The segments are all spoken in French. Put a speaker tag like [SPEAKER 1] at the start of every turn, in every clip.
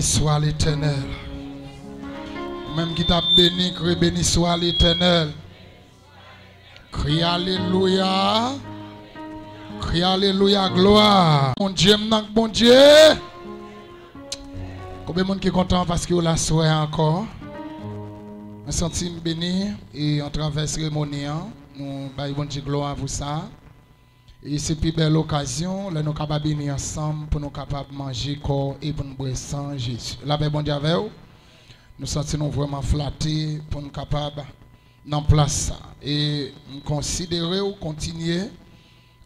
[SPEAKER 1] soit l'Éternel. Même qui t'a béni, crie béni soit l'Éternel. Crie Alléluia. Crie Alléluia, gloire. Mon Dieu, mon Dieu. Combien de monde qui est content parce que vous la soirée encore? Je me sens béni et en travers la cérémonie, nous avons bon gloire pour ça. Et c'est une plus belle occasion, là nous sommes capables de venir ensemble pour nous capables de manger corps et pour nous boire sang Jésus. La paix bon Dieu avec vous. Nous sentons vraiment flattés pour nous capables d'en place ça. Et nous considérer ou continuer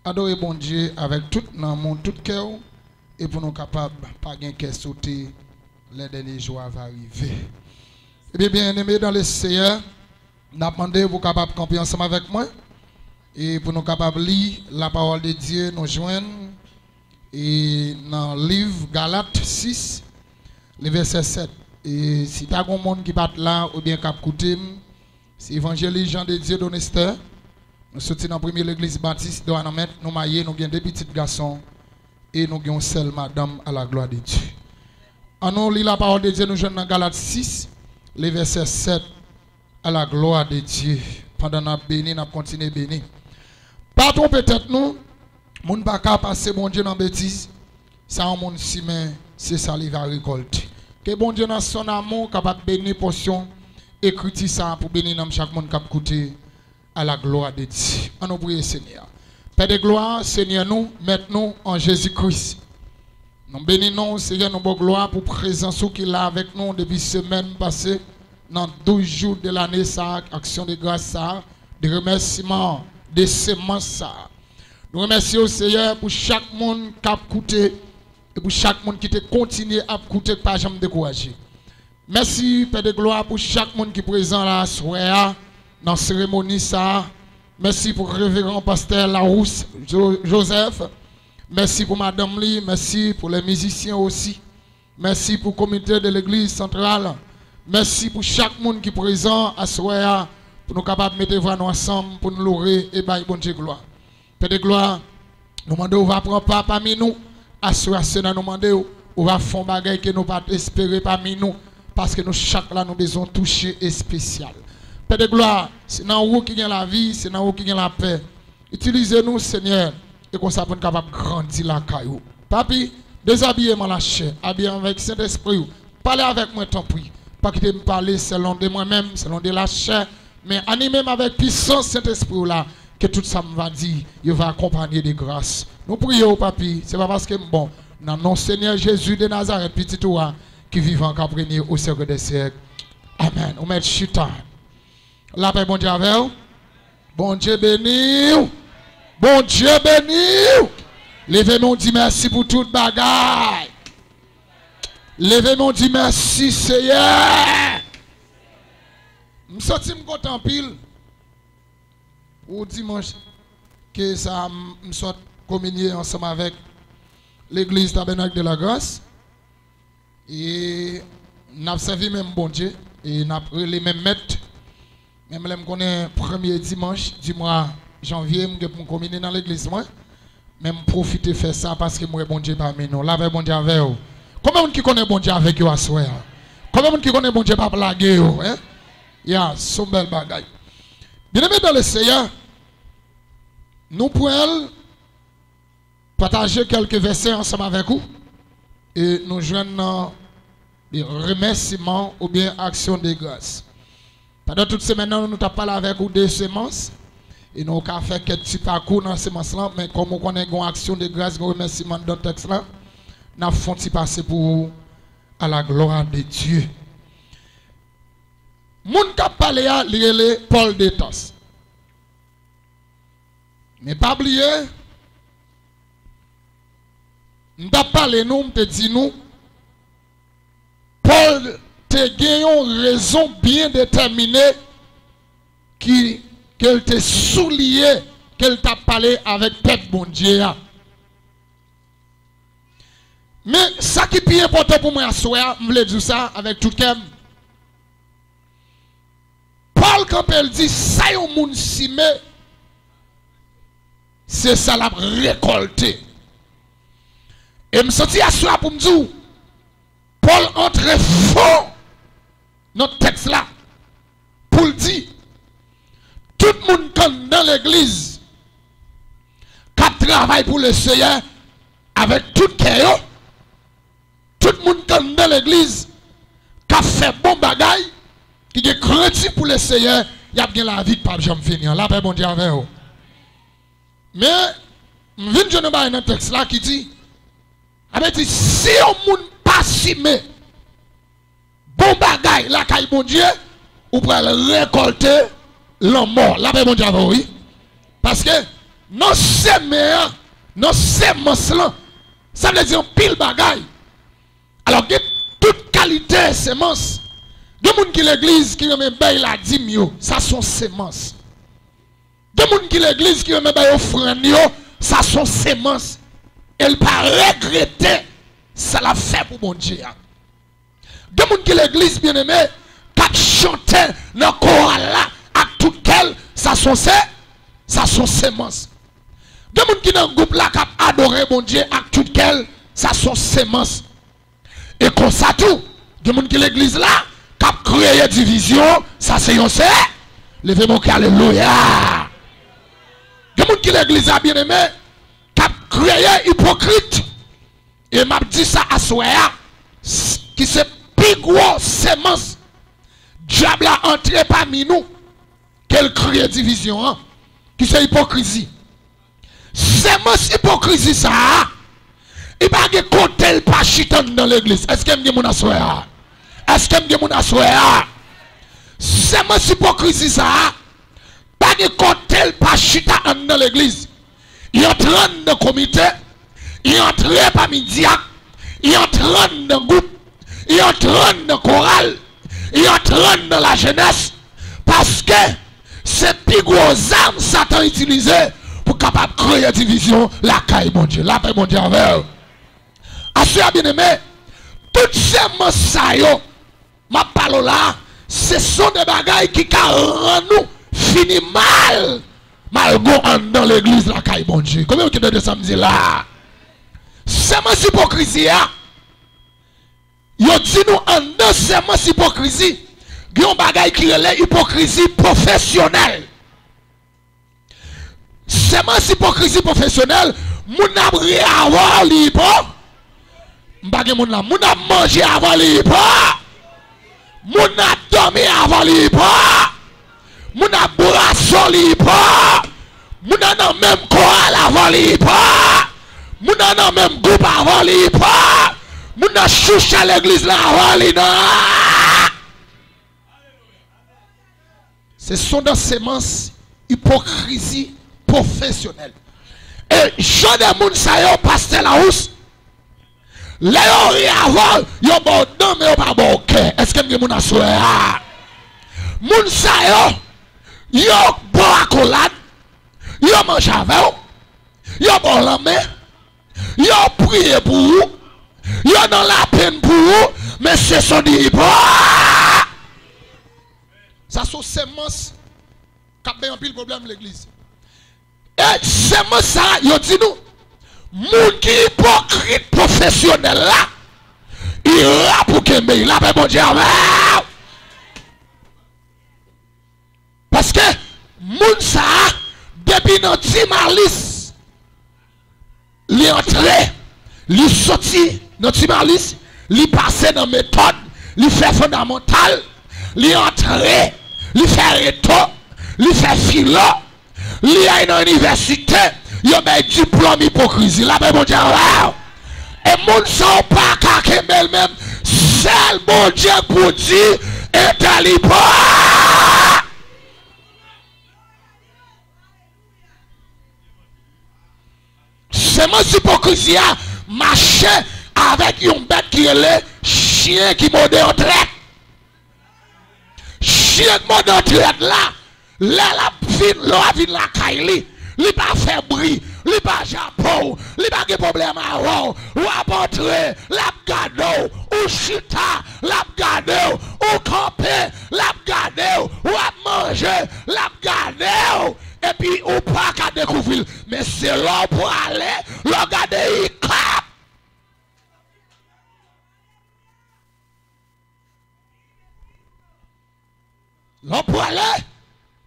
[SPEAKER 1] à adorer bon Dieu avec tout le monde, tout cœur et pour nous capables de pas gagner sauter les derniers jours vont arriver. Et bien aimé dans le Seigneur, nous demandons vous capables de camper ensemble avec moi. Et pour nous capables de lire la parole de Dieu, nous joindre et dans le livre Galates 6, le verset 7. Et si tu as un monde qui bat là ou bien qui a écouté, c'est évangéliste Jean de Dieu d'Honnester. Nous sommes dans la première église baptiste de Anamet, nous maillons, nous avons deux petits garçons et nous avons seule madame à la gloire de Dieu. En nous lit la parole de Dieu, nous joignons dans Galates 6, le verset 7, à la gloire de Dieu. Pendant que nous béni, nous continuons à bénir. Partons peut-être nous, nous ne pouvons pas passer bon Dieu dans la bêtise. Ça, on monde si mais c'est ça qu'il va récolter. Que bon Dieu dans son amour, capable de bénir portion, écrit ça pour bénir chaque monde qui a écouté à la gloire de Dieu. On nous prie Seigneur. Père de gloire, Seigneur, nous, mettons en Jésus-Christ. Nous bénissons, Seigneur, nos bonnes gloires pour présence qui est là avec nous depuis semaine passée, dans 12 jours de l'année, ça, action de grâce, ça, de remerciements, de semences. Nous remercions, Seigneur, pour chaque monde qui a écouté et pour chaque monde qui a continué à écouter, pas jamais découragé. Merci, Père de gloire, pour chaque monde qui est présent là, soir, dans la cérémonie, ça. Merci pour le révérend pasteur Larousse Joseph. Merci pour Madame Lee, merci pour les musiciens aussi. Merci pour le comité de l'église centrale. Merci pour chaque monde qui est présent à soir pour nous capables de mettre voix nous ensemble pour nous louer et bailler bon Dieu gloire. Père de gloire, nous demandons, on va prendre part parmi nous. À soir, nous demandons, on va faire des choses que nous ne pouvons pas espérer parmi nous parce que nous, chaque là, nous devons toucher et spécial. Père de gloire, c'est dans vous qui gagne la vie, c'est dans vous qui gagne la paix. Utilisez-nous, Seigneur. Et qu'on soit capable de grandir la caillou. Papi, déshabillez-moi la chair, habillez avec Saint-Esprit. Parlez avec moi, tant pis. Pas que me parler selon de moi-même, selon de la chair, mais animez avec puissance Saint-Esprit là, que tout ça me va dire, il va accompagner de grâce. Nous prions, papi, c'est pas parce que bon, dans non Seigneur Jésus de Nazareth, petit toi, qui vit en caprenir au siècle des siècles. Amen. On met chuta. La paix, bon Dieu avec vous. Bon Dieu béni. Bon Dieu béni. Levez-nous, dit merci pour toute bagaille. Levez-nous, dit merci, Seigneur. Je me sens content pile. Au dimanche, que ça me soit communié ensemble avec l'église Tabernacle de la Grâce. Et nous avons servi même bon Dieu. Et nous avons les mêmes maîtres. Même si je connais le premier dimanche du mois janvier, je vais communier dans l'église. Même profiter de faire ça parce que moi, bon Dieu parmi nous. Là, avec bon Dieu avec vous. Combien de gens qui connaissent bon Dieu avec vous à soi? Combien de gens qui connaissent bon Dieu pas blaguer? Il y a son bel bagaille. Bien aimé dans le Seigneur, nous pouvons partager quelques versets ensemble avec vous. Et nous joignons des remerciements ou bien actions de grâce. Pendant toute semaine, nous avons parlé avec vous des semences. Et nous avons fait quelques petits parcours dans ces semences-là. Mais comme on connaît une action de grâce, un remerciement dans le texte-là, nous avons fait passer pour vous à la gloire de Dieu. Moun qui a parlé à Paul de Tarse. Mais pas oublier, nous avons parlé, nous avons dit nous, Paul te gagné une raison bien déterminée qu'elle te soulié, qu'elle t'a parlé avec tête bon Dieu. Mais ça qui est plus important pour moi, je voulais dire ça avec tout cœur. Paul, quand elle dit ça, yon moun simé, c'est ça la récolté. Et je me sens à soi pour me dire, Paul entre fort dans le texte là pour le dire. Tout le monde dans l'église qui travaille pour le Seigneur avec tout cœur. Tout le monde dans l'église qui a fait bon bagaille, qui est crédit pour le Seigneur, il y a bien la vie qui ne peut jamais finir. La paix, bon Dieu avec vous. Mais, je viens de vous dans un texte là qui dit, si on ne pas simé, bon bagaille, la caille bon Dieu, ou pour récolter l'homme mort. La paix, bon Dieu avec vous. Parce que, non séméa, non sémence là, ça veut dire pile bagaille. Alors, il y a toute qualité de sémence. Il y a des gens qui l'église qui remet la dîme, ça sont sémences. Il y a des gens qui l'église qui remet offrande, ça sont sémences. Elle pas regretter, ça l'a fait pour mon Dieu. Il y a des gens qui l'église bien aimé, qui chantent dans le choral là, à tout quel, ça sont sémences. Il y a des gens qui dans le groupe là, qui adorent mon Dieu, à tout quel, ça sont sémences. Et comme ça tout, il y a des gens qui l'église là, qui a créé division, ça c'est un c'est. Levez-moi qui alléluia. Il y a des gens qui l'église a bien aimé, qui a créé hypocrite. Et m'a dit ça à Soya, qui c'est plus gros sémence. Diable a entré parmi nous, qu'elle crée division, hein, qui c'est hypocrisie. Sémence hypocrisie ça. Il n'y a pas de côté pas chitan dans l'église. Est-ce qu'il y a des gens à soir? Est-ce qu'il y a des gens à soir? C'est mon hypocrisie ça. Pas de côté pas chitan dans l'église. Il entre dans le comité. Il entre parmi diacre. Il entre dans le groupe. Il entre dans le choral. Il entre dans la jeunesse. Parce que c'est plus gros armes Satan utilisé pour capable créer division. La caille mon Dieu. La paix mon Dieu avec. Assurez bien aimé, toutes ces mensayos, ma parole là, ce sont des bagailles qui rendent nous fini mal. Malgré dans l'église la caille bon Dieu. Combien vous avez de samedi là? C'est ma hypocrisie. Yo dit nous en dans c'est ma hypocrisie. Il y a un bagaille qui est l'hypocrisie professionnelle. C'est ma hypocrisie professionnelle. Mon abri avoir libre. M'bagé moun la, moun a mangé avant li pas. Moun a dormi avant li pas. Moun a boisson li pas. Moun a dans même choral avant li pas. Moun a dans même groupe avant li pas. Moun a chouche à l'église là avant li non. Ce sont des sémences hypocrisie professionnelle. Et Jean de moun sa yo pasteur la housse. Les gens avant, ils ont bon nom mais pas bon cœur. Est-ce que vous avez souhaité? Moun sa yo, yo bon accolade, yo mange avec vous, yo bon la main, yo prié pour vous, yo dans la peine pour vous, mais ce sont des bon. Ça sont sémences qui ont un pile problème l'église. Et sémences ça, yo dit nous. Moun qui hypocrite professionnel là, il a pour qu'il me il a pas bon Dieu. Parce que moun ça depuis dans Timalis, li entré, li sorti dans Timalis, li passé dans méthode, li fait fondamental, li entré, li fait réto, li fait philo, li a une université. Il y a un diplôme hypocrisie. La paix, mon Dieu. Et mon sang pas qu'à même. Seul mon Dieu pour dire est libre. C'est mon hypocrisie. Marcher avec une bête qui est le chien qui m'a en traite. Chien qui m'a en traite là. Là, la vie la caille. Li pas fait bruit, li pas japon, li pas de problème à avoir, ou apporter, la gado, ou chita, la gado, ou camper, la gado, ou à manger, la gado, et puis ou pas qu'à découvrir, mais c'est là pour aller, le garder, il clap. L'on peut aller,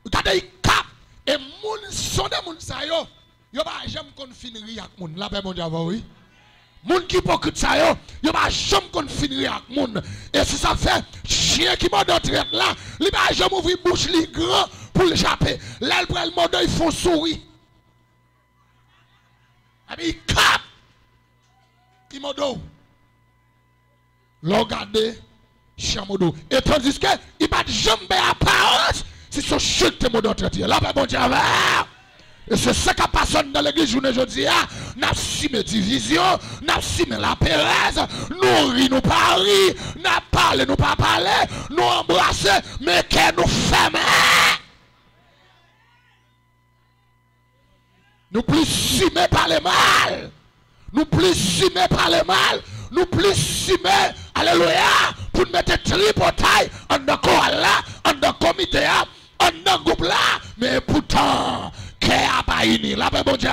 [SPEAKER 1] regardez, cap, et moun son de moun sa yo pas jamais qu'on finirait avec moun. La paix, mon Dieu, oui. Moun qui hypocrite ça yo pas jamais qu'on finirait avec moun. Et si ça fait, chien qui m'a d'autre là, il va jamais ouvrir bouche li grand pour le chapper. Là, il prend le mot, il faut sourire. Et puis, il cap, il m'a dit, regardez, chien m'a dit. Et tandis que, il va jamais apparence. Si son chute te mot d'entretien, là, bon Dieu, et c'est ça qui passe dans l'église journée aujourd'hui. Nous avons simé division, nous avons simé la pérèse, nous ri, nous pas ri, nous parlé, nous pas parlé, nous embrasser, mais que nous fermer. Nous plus simé par le mal, nous plus simé par le mal, nous plus simé, alléluia, pour mettre tripotaille en dans là, en dans comité, en dans groupe là, mais pourtant, qu'est-ce a pas uni, la paix bon Dieu.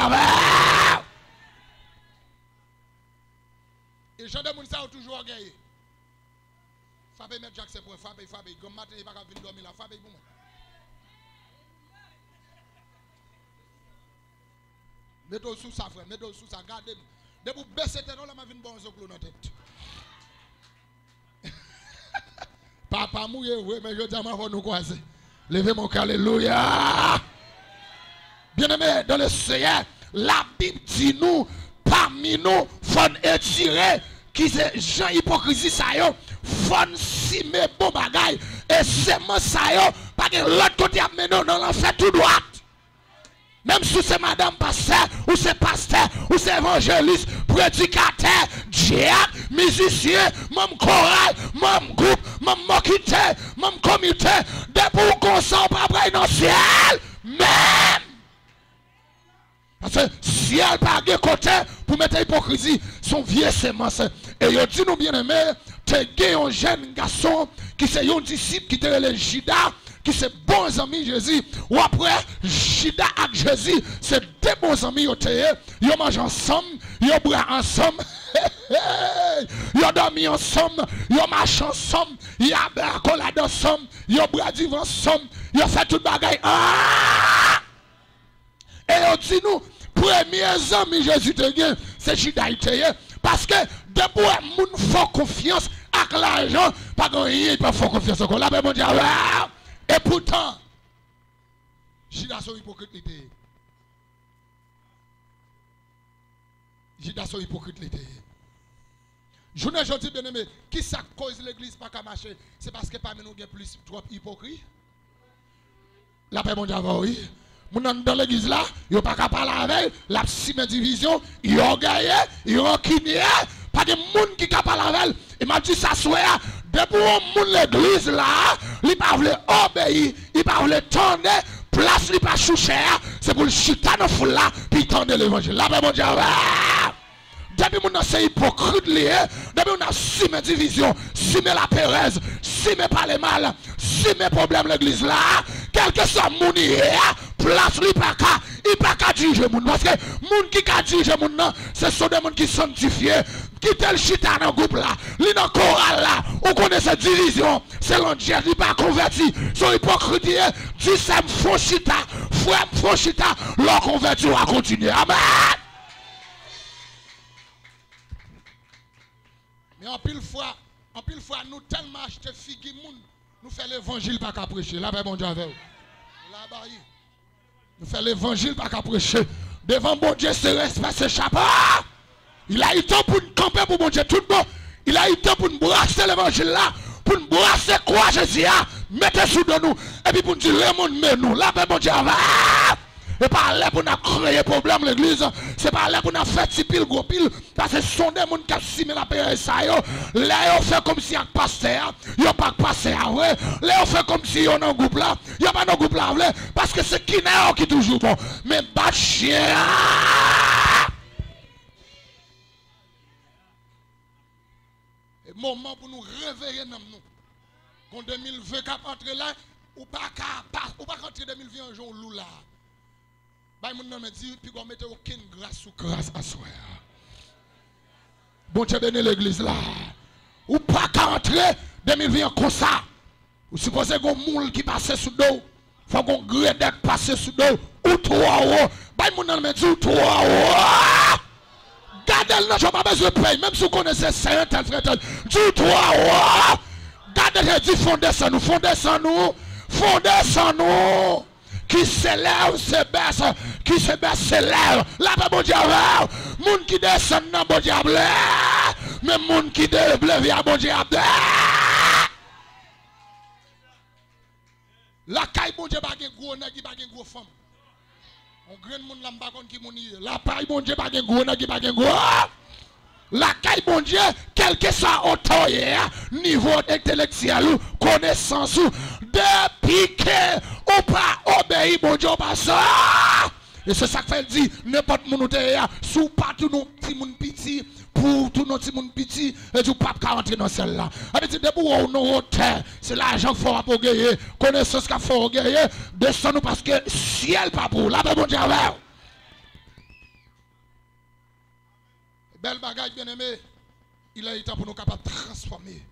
[SPEAKER 1] Et gens de moun sa ont toujours orgueillé. Fabé mettre Jacques c'est pour Fabé, comme matin il va pas venir dormir là, Fabé pour moi. Mettez sous ça frère, mettez sous ça, gardez. De vous baisser tête, là m'a vinn bon zo clou dans tête. Papa mouillé, oui, mais je dis à ma nous croiser. Levez mon cœur, alléluia. Bien-aimé, dans le Seigneur, la Bible dit nous, parmi nous, faut étirer, qui c'est Jean hypocrisie ça yo, faut simer bon bagay, et c'est moi ça yo, parce que l'autre côté a mené dans l'enfer tout droit. Même si c'est madame pasteur, ou c'est pasteur, ou c'est évangéliste, prédicateur, diacre, musicien, même chorale, même groupe, même moquité, même comité, depuis qu'on s'en pas près dans le ciel, même. Parce que si elle pas de côté pour mettre hypocrisie, son vieux semence. Et il dit nous bien aimé, tu as un jeune garçon qui c'est un disciple qui était le Jida, qui c'est bons amis Jésus. Ou après, Jida et Jésus, c'est deux bons amis, ils mangent ensemble, ils boivent ensemble, ils dorment ensemble, ils marchent ensemble, ils accoladent ensemble, ils boivent ensemble, ils font tout le bagaille. Et on dit nous, premiers amis Jésus te gagne, c'est Judaïté. Parce que depuis que moun font confiance avec l'argent, pas qu'on y peut faire confiance encore. Là, mon Dieu, et pourtant, Judas sont hypocrite. Judas sont hypocrite. Je ne dis bien aimé, qui ça cause l'église pas qu'à marcher? C'est parce que parmi nous, il y a plus trop hypocrite. La paix, mon Dieu, oui. Dans l'église là, il n'y a pas qu'à parler avec, la cime division, il a orgueillé, il a rancunier, pas de monde qui a parlé avec. Il m'a dit ça soit, depuis l'église là, il ne pas voulu obéir, il ne pas voulu tendre, place il pas choucher, c'est pour le chita dans foule là, puis tendre l'évangile. Là, mon Dieu, depuis mon c'est hypocrite lié, depuis on a cime division, cime la pérèse, cime pas les mal, cime problème l'église là, quel que soit mon place li pas ka, il pas ka diriger moun parce que moun qui ka diriger moun nan, c'est sont des moun qui sanctifiés, qui tel chita dans groupe là, li dans chorale là, on connaît cette division, c'est l'Dieu il pas converti, son hypocrite dit ça me font chita, frère me font chita, leur converti va continuer. Amen. Mais en pile fois nous tellement acheter figue moun, nous fait l'évangile pas qu'à prêcher. Là ben bon Dieu avec vous. Là bas nous faisons l'évangile pas qu'à prêcher. Devant bon Dieu, c'est respect, c'est chapeau. Il a eu temps pour nous camper pour bon Dieu tout bon. Il a eu temps pour nous brasser l'évangile là. Pour nous brasser quoi Jésus a. Mettez sous de nous. Et puis pour nous dire, remonte nous. Là, ben bon Dieu, et pas là pour nous créer problème l'église. C'est pas là pour nous faire petit pile, gros pile. Parce que ce sont des gens qui ont simé la paix. Là, ils fait comme si ils passaient. Ils n'ont pas passé. Là, ils fait comme si ils ont un groupe là. Il n'y a pas de groupe là. Parce que c'est qui n'est qui est toujours bon. Mais pas chien. Et moment pour nous réveiller dans nous. En 2020, quand on entre là, ou pas rentrer 2020 un jour loup là. Bah, mon nom me dit, puis qu'on mette aucune grâce ou grâce à soi. Bon Dieu béni l'église là. Ou pas qu'à entrer 2020 comme ça. Vous supposez qu'on moule qui passe sous dos. Faut qu'on gredec passe sous dos. Ou trois ou. Bah, mon nom me dit ou trois ou. Gardez le nom, pas besoin de payer. Même si vous connaissez ça, tel frère, tel. Du trois ou. Gardez le dit fondez sans nous, fondez sans nous. Fondez sans nous. Qui s'élève, se baisse. Qui se baisse, s'élève. Là, pas bon diable. Moun qui descend, non, bon diable. Mais moun qui développe, y'a bon diable. La caille bon Dieu pas gros nèg pas gros femme. On grand monde là pas qui moun y. La caille bon Dieu pas gros nèg pas gros. La caille bon Dieu quel que soit autorité, niveau intellectuel ou connaissance ou depuis que ou pas obéir bon Dieu pas ça. Et c'est ça que fait dit n'importe moun sous pas tout nos petit moun petit pour tout notre monde petit et du pape qui rentrer dans celle-là. Avec des debout ou non hauteur, c'est l'argent qu'il faut pour gagner, connaissance qu'il faut gagner, descend-nous parce que ciel pas pour la bon Dieu avec. Belle bagage bien aimé, il a été pour nous capables de transformer.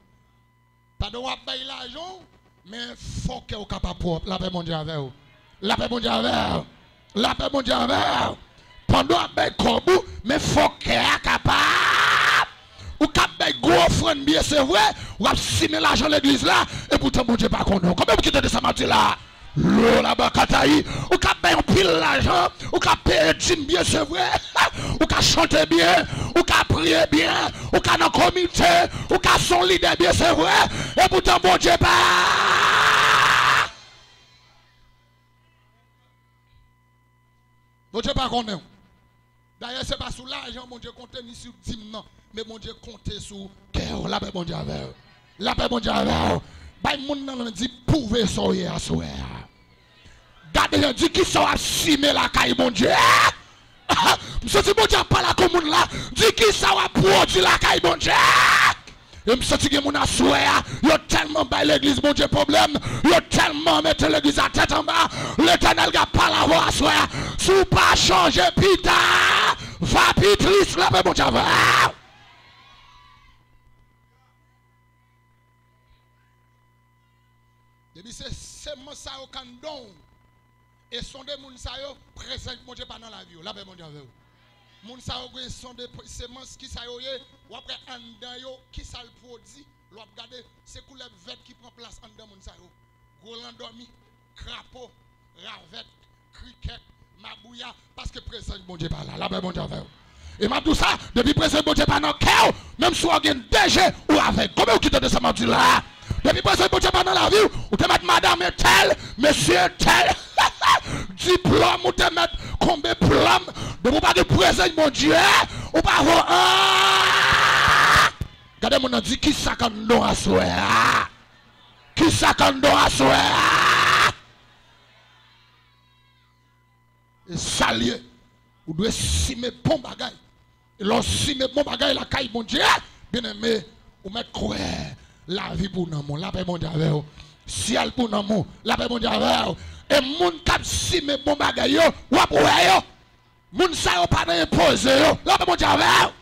[SPEAKER 1] Pas de payer l'argent, mais faut que vous capable propre. La paix bon Dieu avec. La paix bon Dieu avec. La paix bon Dieu avec. Pendant un corbeau, mais faut que vous capable. Ou capable gros offrande bien c'est vrai, ou a signé l'argent à l'église là et pourtant bon Dieu pas connu. Comment vous quittez de ce matin là? L'eau là-bas kataï, ou capable pile l'argent, ou capable payer bien c'est vrai, ou capable chanter bien, ou capable prier bien, ou capable dans comité, ou capable son leader bien c'est vrai et pourtant bon Dieu pas. Bon Dieu pas connu. D'ailleurs, ce n'est pas sur l'argent, mon Dieu, compte ni sur 10 non. Mais mon Dieu, compte sur cœur. La paix, mon Dieu, avec. La paix, mon Dieu, avec. Bah, mon nom dit, pouvez soyer à souhait. Gardez, dit, qui sont assimés la caille, mon Dieu. Monsieur, si mon Dieu, pas la commune là, dit, qui sont produit la caille, mon Dieu. Et je sens que mon assoya, il y a tellement bas l'église, mon Dieu, problème. Il y a tellement mettre l'église à tête en bas. L'éternel n'a pas la voix assoya. Si vous pas changer, pita, va pitris, la paix, mon Dieu. Depuis c'est mon ça au candon. Et sont des moun sa yo présent, mon Dieu, pas dans la vie. La paix, mon Dieu. Moun sa yo sont des semences qui sa yo yé ou après en dedans yo qui ça le produit l'on regarder c'est couleur verte qui prend place en dedans moun sa yo gros endormi crapaud ravette criquet mabouya parce que présent bon Dieu pas là la paix bon Dieu avec et m'a tout ça depuis présent bon Dieu pas dans cœur même si on gagne DG ou avec comment vous quittez de ça m'a dit là depuis présent bon Dieu pas dans la vie ou te mettre madame tel monsieur tel diplôme ou te mettre combien diplôme de vous pas de présent mon Dieu ou pas regardez mon dit qui ça quand on a souhait qui ça quand on a souhait et salier ou doit simer bon bagay et l'on simer bon bagay la caille mon Dieu bien aimé ou mettre quoi la vie pour nous la paix mon Dieu avec ciel pour nous la paix mon Dieu avec et moun k'ap simer bon bagay yo ou après yo moun sa yo pas imposer yo la paix mon Dieu avec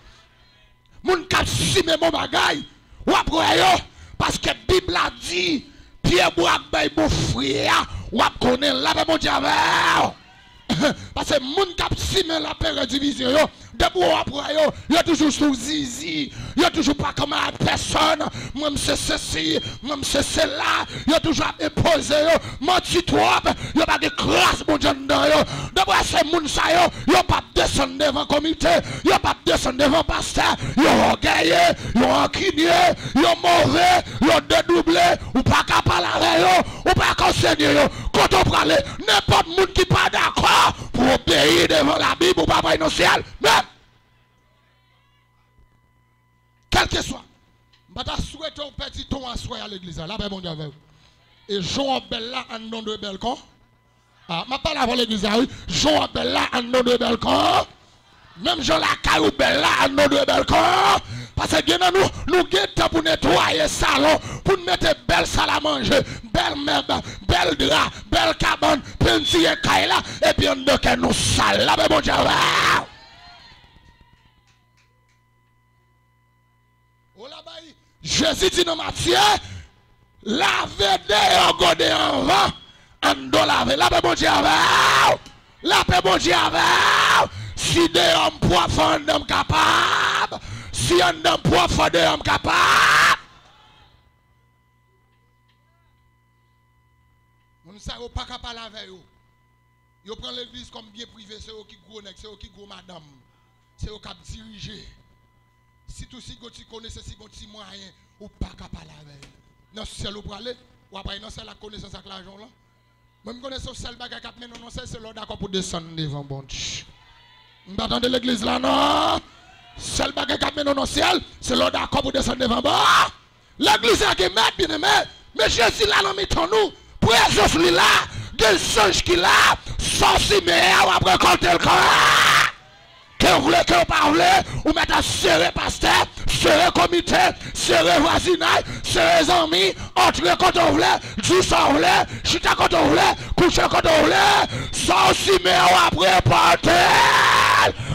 [SPEAKER 1] moun k'ap simer bon bagay ou après yo parce que Bible a dit Pierre bois bay bon frère ou connaît la paix mon Dieu avec parce que moun k'ap simer la paix division yo depuis après yo y a toujours sous zizi y a toujours pas comme personne même c'est ceci même c'est cela y a toujours imposé yo menti trop y a pas de grâce mon Dieu dedans yo depuis ces moun sa yo y a pas descendre devant comité y a pas descendre devant pasteur yo orgueilleux yo enquigné yo mauvais yo dédoublé ou pas capable avec yo ou pas conseiller yo quand on prend n'importe moun qui pas d'accord pour obéir devant la Bible ou pas dans le ciel même quel que soit, je souhaite un petit ton à soi à l'église. Là, ben, mon Dieu, et Jean Bel là, en nom de Belcon. Ah, je parle avant l'église. Jean Bel là, en nom de Belcon. Même Jean la Caillou Bel là, en nom de Belcon. Parce que nous guettons pour nettoyer le salon, pour mettre belle salle à manger, belle meuble, belle drap, belle cabane, peinture et caille là, et puis on ne nous sale. Là, ben, mon Dieu, Jésus dit dans Matthieu, Laver de godé en vent. En do laver. La paix bon Dieu avec. La paix bon Dieu avec. Si des hommes profonds d'hommes capables. Si un homme profond d'hommes capables. On ne sait pas capable avec eux. Ils prennent l'église comme bien privé. C'est eux qui gros nèg, c'est eux qui gros madame. C'est eux qui dirigent. Si tout si tu connais si tu moyen ou pas capable avec eux. Non, c'est le pour aller. Ou après, non, c'est la connaissance avec l'argent là. Même connaissance celle bagarre cap mais non, c'est l'ordre d'accord pour descendre devant bon Dieu. Vous attendez l'église là non? Celle bagarre cap mais non, ciel, c'est l'ordre d'accord pour descendre devant bon. L'église a qui mettre bien aimé. Mais Jésus là dans miton nous. Présence lui là, des songes qui là, sorti mais après quand elle que vous voulez, que vous parlez, ou mettez à serrer pasteur, serrer comité, serrer voisinage, serrer amis, entrer quand on voulait, du ça on voulait, chita quand on voulait, coucher quand on voulait, sorti mais après partir.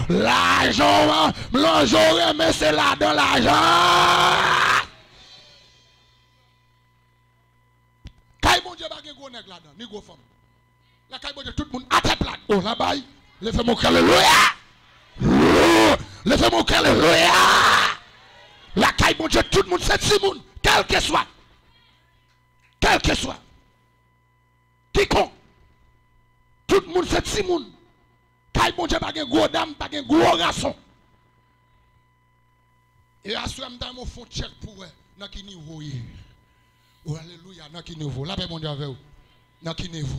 [SPEAKER 1] L'argent, l'argent, mais c'est là dans l'argent. Quand bon Dieu va gagner gros nèg là-dedans, ni gros femme. La quand bon Dieu tout le monde à tête là. Oh là-bas, levez-moi alléluia. Levez-moi alléluia. La caille bon Dieu tout le monde c'est Simon, quel que soit. Quel que soit. Quiconque. Tout le monde c'est Simon. Caille bon Dieu pas gagner gros dame, pas gagner gros garçon. Et à ce moment-là, on fait check pour eux, dans quel niveau. Oh, alléluia, dans quel niveau. La paix, mon Dieu, avec vous. Dans quel niveau.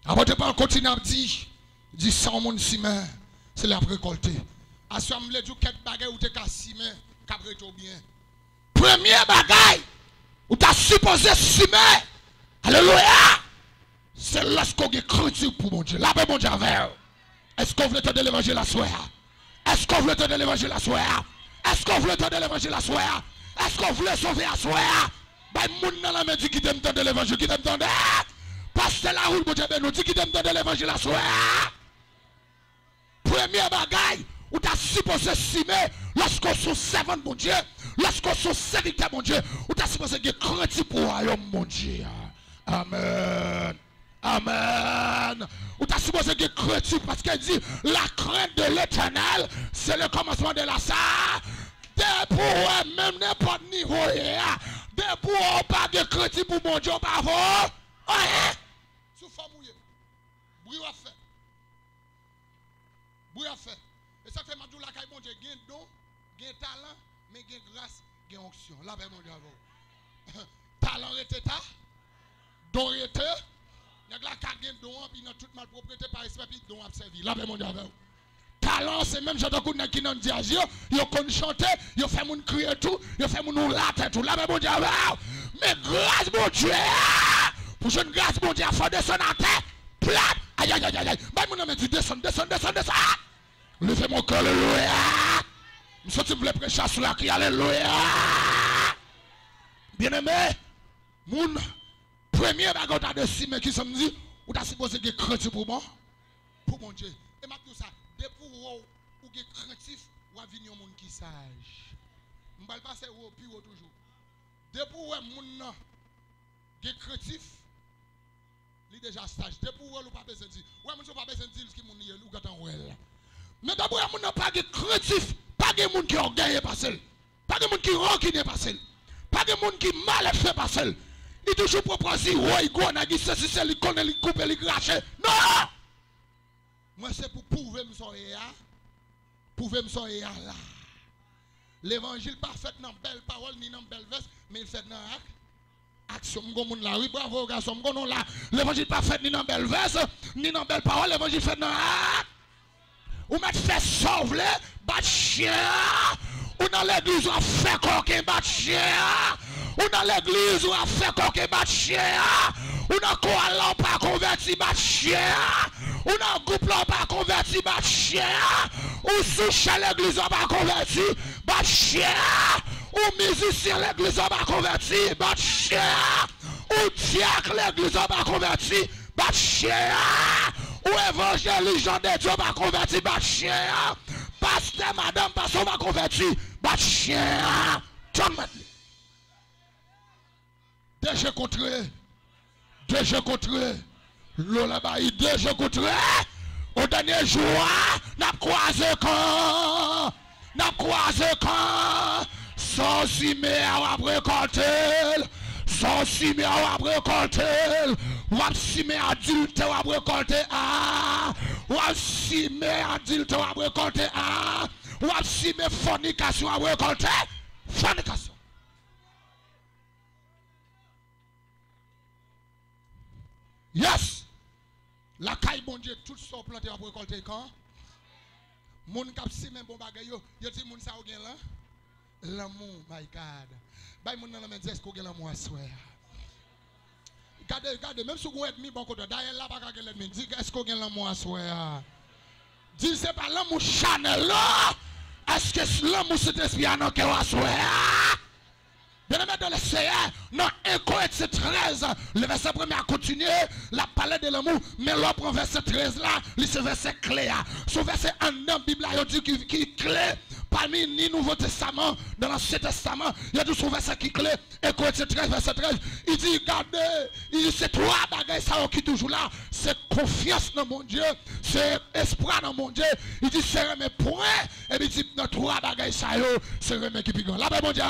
[SPEAKER 1] Après, tu peux continuer à dire, 100 monde si main, c'est la récolter. À ce moment-là, tu as quelques bagages où tu as 6 mains, qu'après tout bien. Premier bagage, où tu as supposé 6 mains, alléluia, c'est lorsqu'on est critique pour mon Dieu. La paix, mon Dieu, avec vous. Est-ce qu'on veut te donner l'évangile à soi? Est-ce qu'on veut te donner l'évangile à soi? Est-ce qu'on veut te donner l'évangile à soi? Est-ce qu'on voulait sauver à soi? Ben, moun dans la main dit qui t'aime de l'évangile, qui t'aime de pasteur la route, mon Dieu, nous dit qui t'aime de l'évangile à soi. Premier bagaille, où t'as supposé s'aimer, lorsqu'on sont servant, mon Dieu, lorsqu'on sont serviteur, mon Dieu, où t'as supposé que crainte pour le royaume, mon Dieu. Amen. Amen. Où t'as supposé que crainte, parce qu'elle dit, la crainte de l'éternel, c'est le commencement de la sa. Des pour même n'importe niveau, des pour pas de crainte pour mon Dieu, pas vous. Sous famouille. Bruit à fait. Bruit à fait. Et ça fait ma la caille, mon Dieu, gain don, gain talent, mais gain grâce, gain onction. Là, ben, mon Dieu, avant. Talent était ta, don était. Il y a la caille gain don, puis dans toute malpropriété par respect, puis don a servi. Là, ben, mon Dieu, avant. Talent, c'est même j'entends qu'on qui dans diagio, ils ont chanté, ils ont fait mon crier tout, ils ont fait mon latte tout. Là, ben, mon Dieu, avant. Mais grâce, mon Dieu, pour une grâce, mon Dieu, il faut descendre à terre, plate. Aïe, aïe, aïe, aïe. Ben, mon ami, tu descends. Levez mon cœur, alléluia. Monsieur, tu voulais prêcher sur la cri, alléluia. Bien aimé, mon premier bagarre de si, mais qui se me dit, ou t'as supposé que craintif pour moi? Pour mon Dieu. Et maintenant, ça, dès pour vous, ou que craintif, ou à venir un monde qui sage. Je ne vais pas passer au pire toujours. Dès pour vous, mon qui craintif, il est déjà stage. Dès pour vous, pas besoin de dire. Ouais, monsieur, pas besoin de dire ce qui est ou gâteau well. Mais d'abord, il n'y a pas de craintif, pas de monde qui a gagné par seul, pas de monde qui rancune par seul, pas de monde qui mal fait par seul. Il toujours proposer, ouais, il a dit ceci, c'est lui connaît, il coupe, il crache. Non! Moi, c'est pour prouver me son prouver me son là. L'évangile pas fait dans belle parole ni dans belle verse, mais il fait dans action. Là, oui, bravo, garçon, là. L'évangile pas fait ni dans belle verse, ni dans belle parole, l'évangile fait dans ou mettre fait sauver, bat chien. Ou dans l'église, on fait coquin, bat chien. Ou dans l'église, on fait coquin, bat chien. Ou dans quoi l'on pas converti, bat chien. Ou dans groupe l'on pas converti, bat chien. Ou sous chez l'église, on pas converti, bat chien. Ou musicien, l'église, on pas converti, bat chien. Ou diacre, l'église, on pas converti, bat chien. Ou évangéliste, Jean de Dieu, va convertir, bat chien. Pasteur, madame, pasteur, va convertir, bat chien. John Madley. Deux jeux contre. Deux jeux contre. Lola Baï, deux jeux contre. Au dernier jour, n'a croisé quand. N'a croisé quand. Sans cimé à récolter. Sans cimé à récolter. Ou cimé adulte à récolter. Ou cimé adulte à récolter. Ou cimé fornication à récolter. Fornication. Yes! La caille bon Dieu, tout ça planté à récolter quand? Moun kap si même bon bagay yo dit moun sa ou gen là? L'amour, my God. Bay moun nan la men dit est-ce qu'on gen l'amour à soir? Regardez, même si vous êtes mis bon côté, d'ailleurs là pas gen l'ennemi, dit est-ce qu'on gen l'amour à soir? Dis c'est pas l'amour Chanel là. Est-ce que l'amour cet esprit à non à soir? Bien aimé dans le Seigneur, dans 1 Corinthiens 13, le verset 1er a continué, la parole de l'amour, mais l'autre verset 13 là, c'est verset clé. Ce verset en dans la Bible, il dit qui est clé parmi le Nouveau Testament, dans l'Ancien Testament, il y a tout ce verset qui est clé, 1 Corinthiens 13, verset 13, il dit, regardez, il dit, c'est trois bagages qui sont toujours là, c'est confiance dans mon Dieu, c'est espoir dans mon Dieu, il dit, c'est mes points, et puis il dit, dans trois bagages, c'est mes qui piquent. Là, mon Dieu,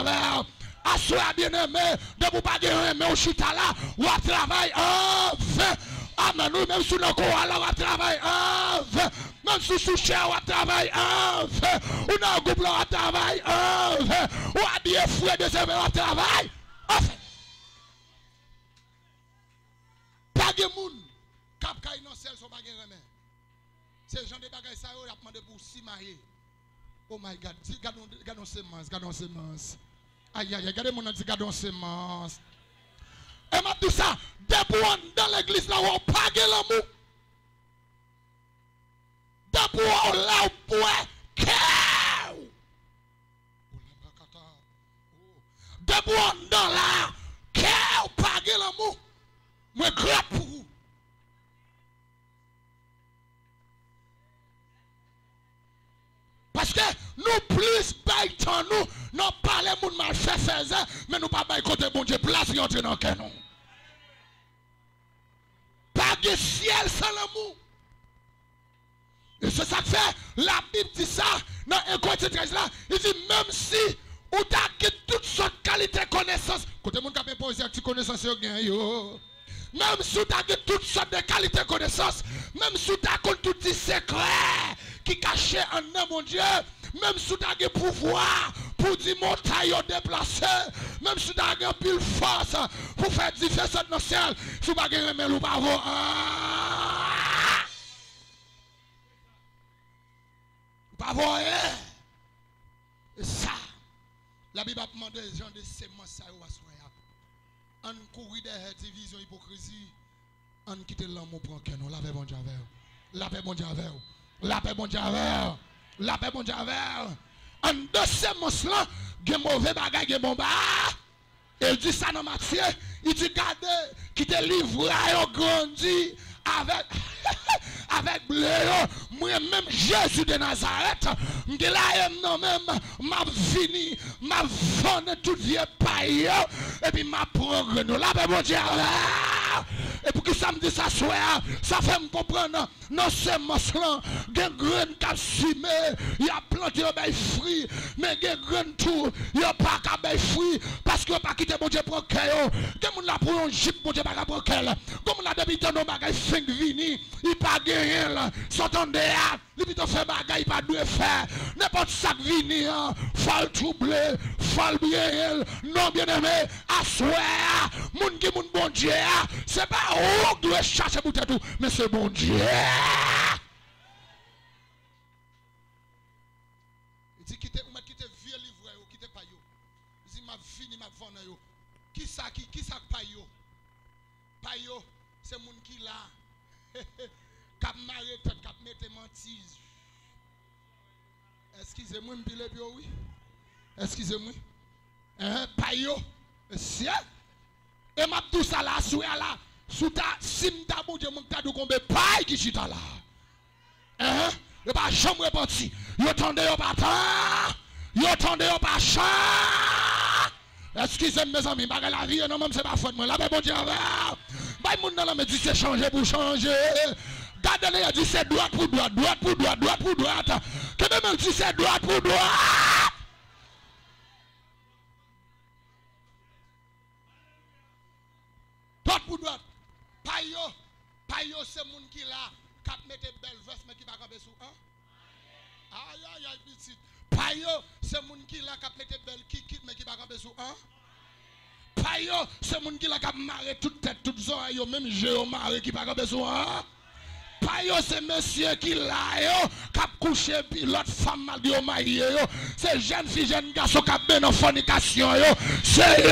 [SPEAKER 1] assois bien aimé, de vous pas gagner, mais au chita là, ou à travail en vain. Amen, nous même sous le corps là, ou à travail en vain. Même sous cher, ou à travail en vain. Ou dans le groupe là, ou à travail en vain. Ou à bien fouet de ses mains, ou à travail en vain. Pas de monde, cap caille non sel, son bagay remè. C'est gens de bagay ça, ou a demandé pour s'y marier. Oh my God, gardons semence, gardons semence. Aïe, aïe, regardez mon dit gardons semence. Et m'a dit ça, depuis dans l'église là où on pague l'amour. Depuis on là où pour depuis on dans là, on pague l'amour. Moi grave pour vous. Parce que nous plus baillons nous, nous parlons de mal fait, mais nous pas baillons côté bon Dieu, place qui entre dans le canon. Pas de ciel sans l'amour. Et c'est ça que fait, la Bible dit ça, dans 1 Corinthiens 13 là, il dit même si ou t'as toutes sortes de qualités connaissances, côté mon capé poser avec connaissance yo. Même si tu as toutes sortes de qualités connaissances, même si tu as tous les secrets qui cachent en nous, mon Dieu, même si tu as des pouvoirs pour dire montagne déplacer, même si tu as des pile force pour faire différence dans le ciel, si tu n'as pas de remède ou pas, pas voir. Et ça, la Bible a demandé aux gens de sémences à soir. On courir derrière division, hypocrisie, on quitte l'amour pour que nous la paix bon Dieu avec. La paix bon Dieu avec. La paix bon Dieu avec. La paix bon Dieu avec. En deux sémences là, il y a mauvais bagage, il y a bon bagage. Il dit ça dans Matthieu, il dit gardez, qui te livre à grandi avec avec bleu, moi-même Jésus de Nazareth, je là même m'a fini, m'a vendu tout vieux paille et puis m'a prendre nous là mon Dieu. Et pour que ça me dit ça soit, ça fait me comprendre non semence là, des graines qui simé, il y a planté des fruits, mais des graines tout, il y a pas qu'à fruits parce que pas quitter mon Dieu pour cœur. Des moun là pour un jeep mon Dieu pas pour cœur. Comme la débutant nos bagages 5 vini, il pas gagné là, s'entendez à, il plutôt fait bagages pas doit faire. N'importe ça vini, faut troubler, faut bien, non bien aimé, assoir, moun qui moun bon Dieu, c'est pas où doit chercher pour tout, mais c'est bon Dieu. Il dit quitter vieux livre ou quitter pas yo. Il dit m'a fini m'a vendre yo. Qui ça pas yo? Pas yo, c'est moun qui là. Cap maré tête cap mette mentise. Excusez-moi me pile bio oui. Excusez-moi. Pas yo. C'est et m'a tout ça là sous là. Sous ta simta bon Dieu mon ta de combien paille qui chita là. Et pas jamais repenti. Yo tendez yo pas temps. Yo tendez yo pas chan. Excusez-moi mes amis, la vie, non, même c'est pas faute. La bon Dieu, bah, mon dans la mais dit c'est changer pour changer. Gardez il dit c'est droite pour droite, droite pour droite, droite pour droite. Que même dit c'est droite pour droite. Droite pour droite. Payo, c'est moun qui là, qui mette belle veste mais qui va camper sous un. Aïe, petit. Payo, c'est moun qui là, qui mette belle kikit mais qui va camper sous un. Payo, c'est moun qui là, qui marre toute tête, toute oreille, même jeu marre qui va camper sous un. Payo, c'est monsieur qui là, qui a couché puis l'autre femme mal de marié, c'est jeune fille, jeune garçon qui a bien en fornication, c'est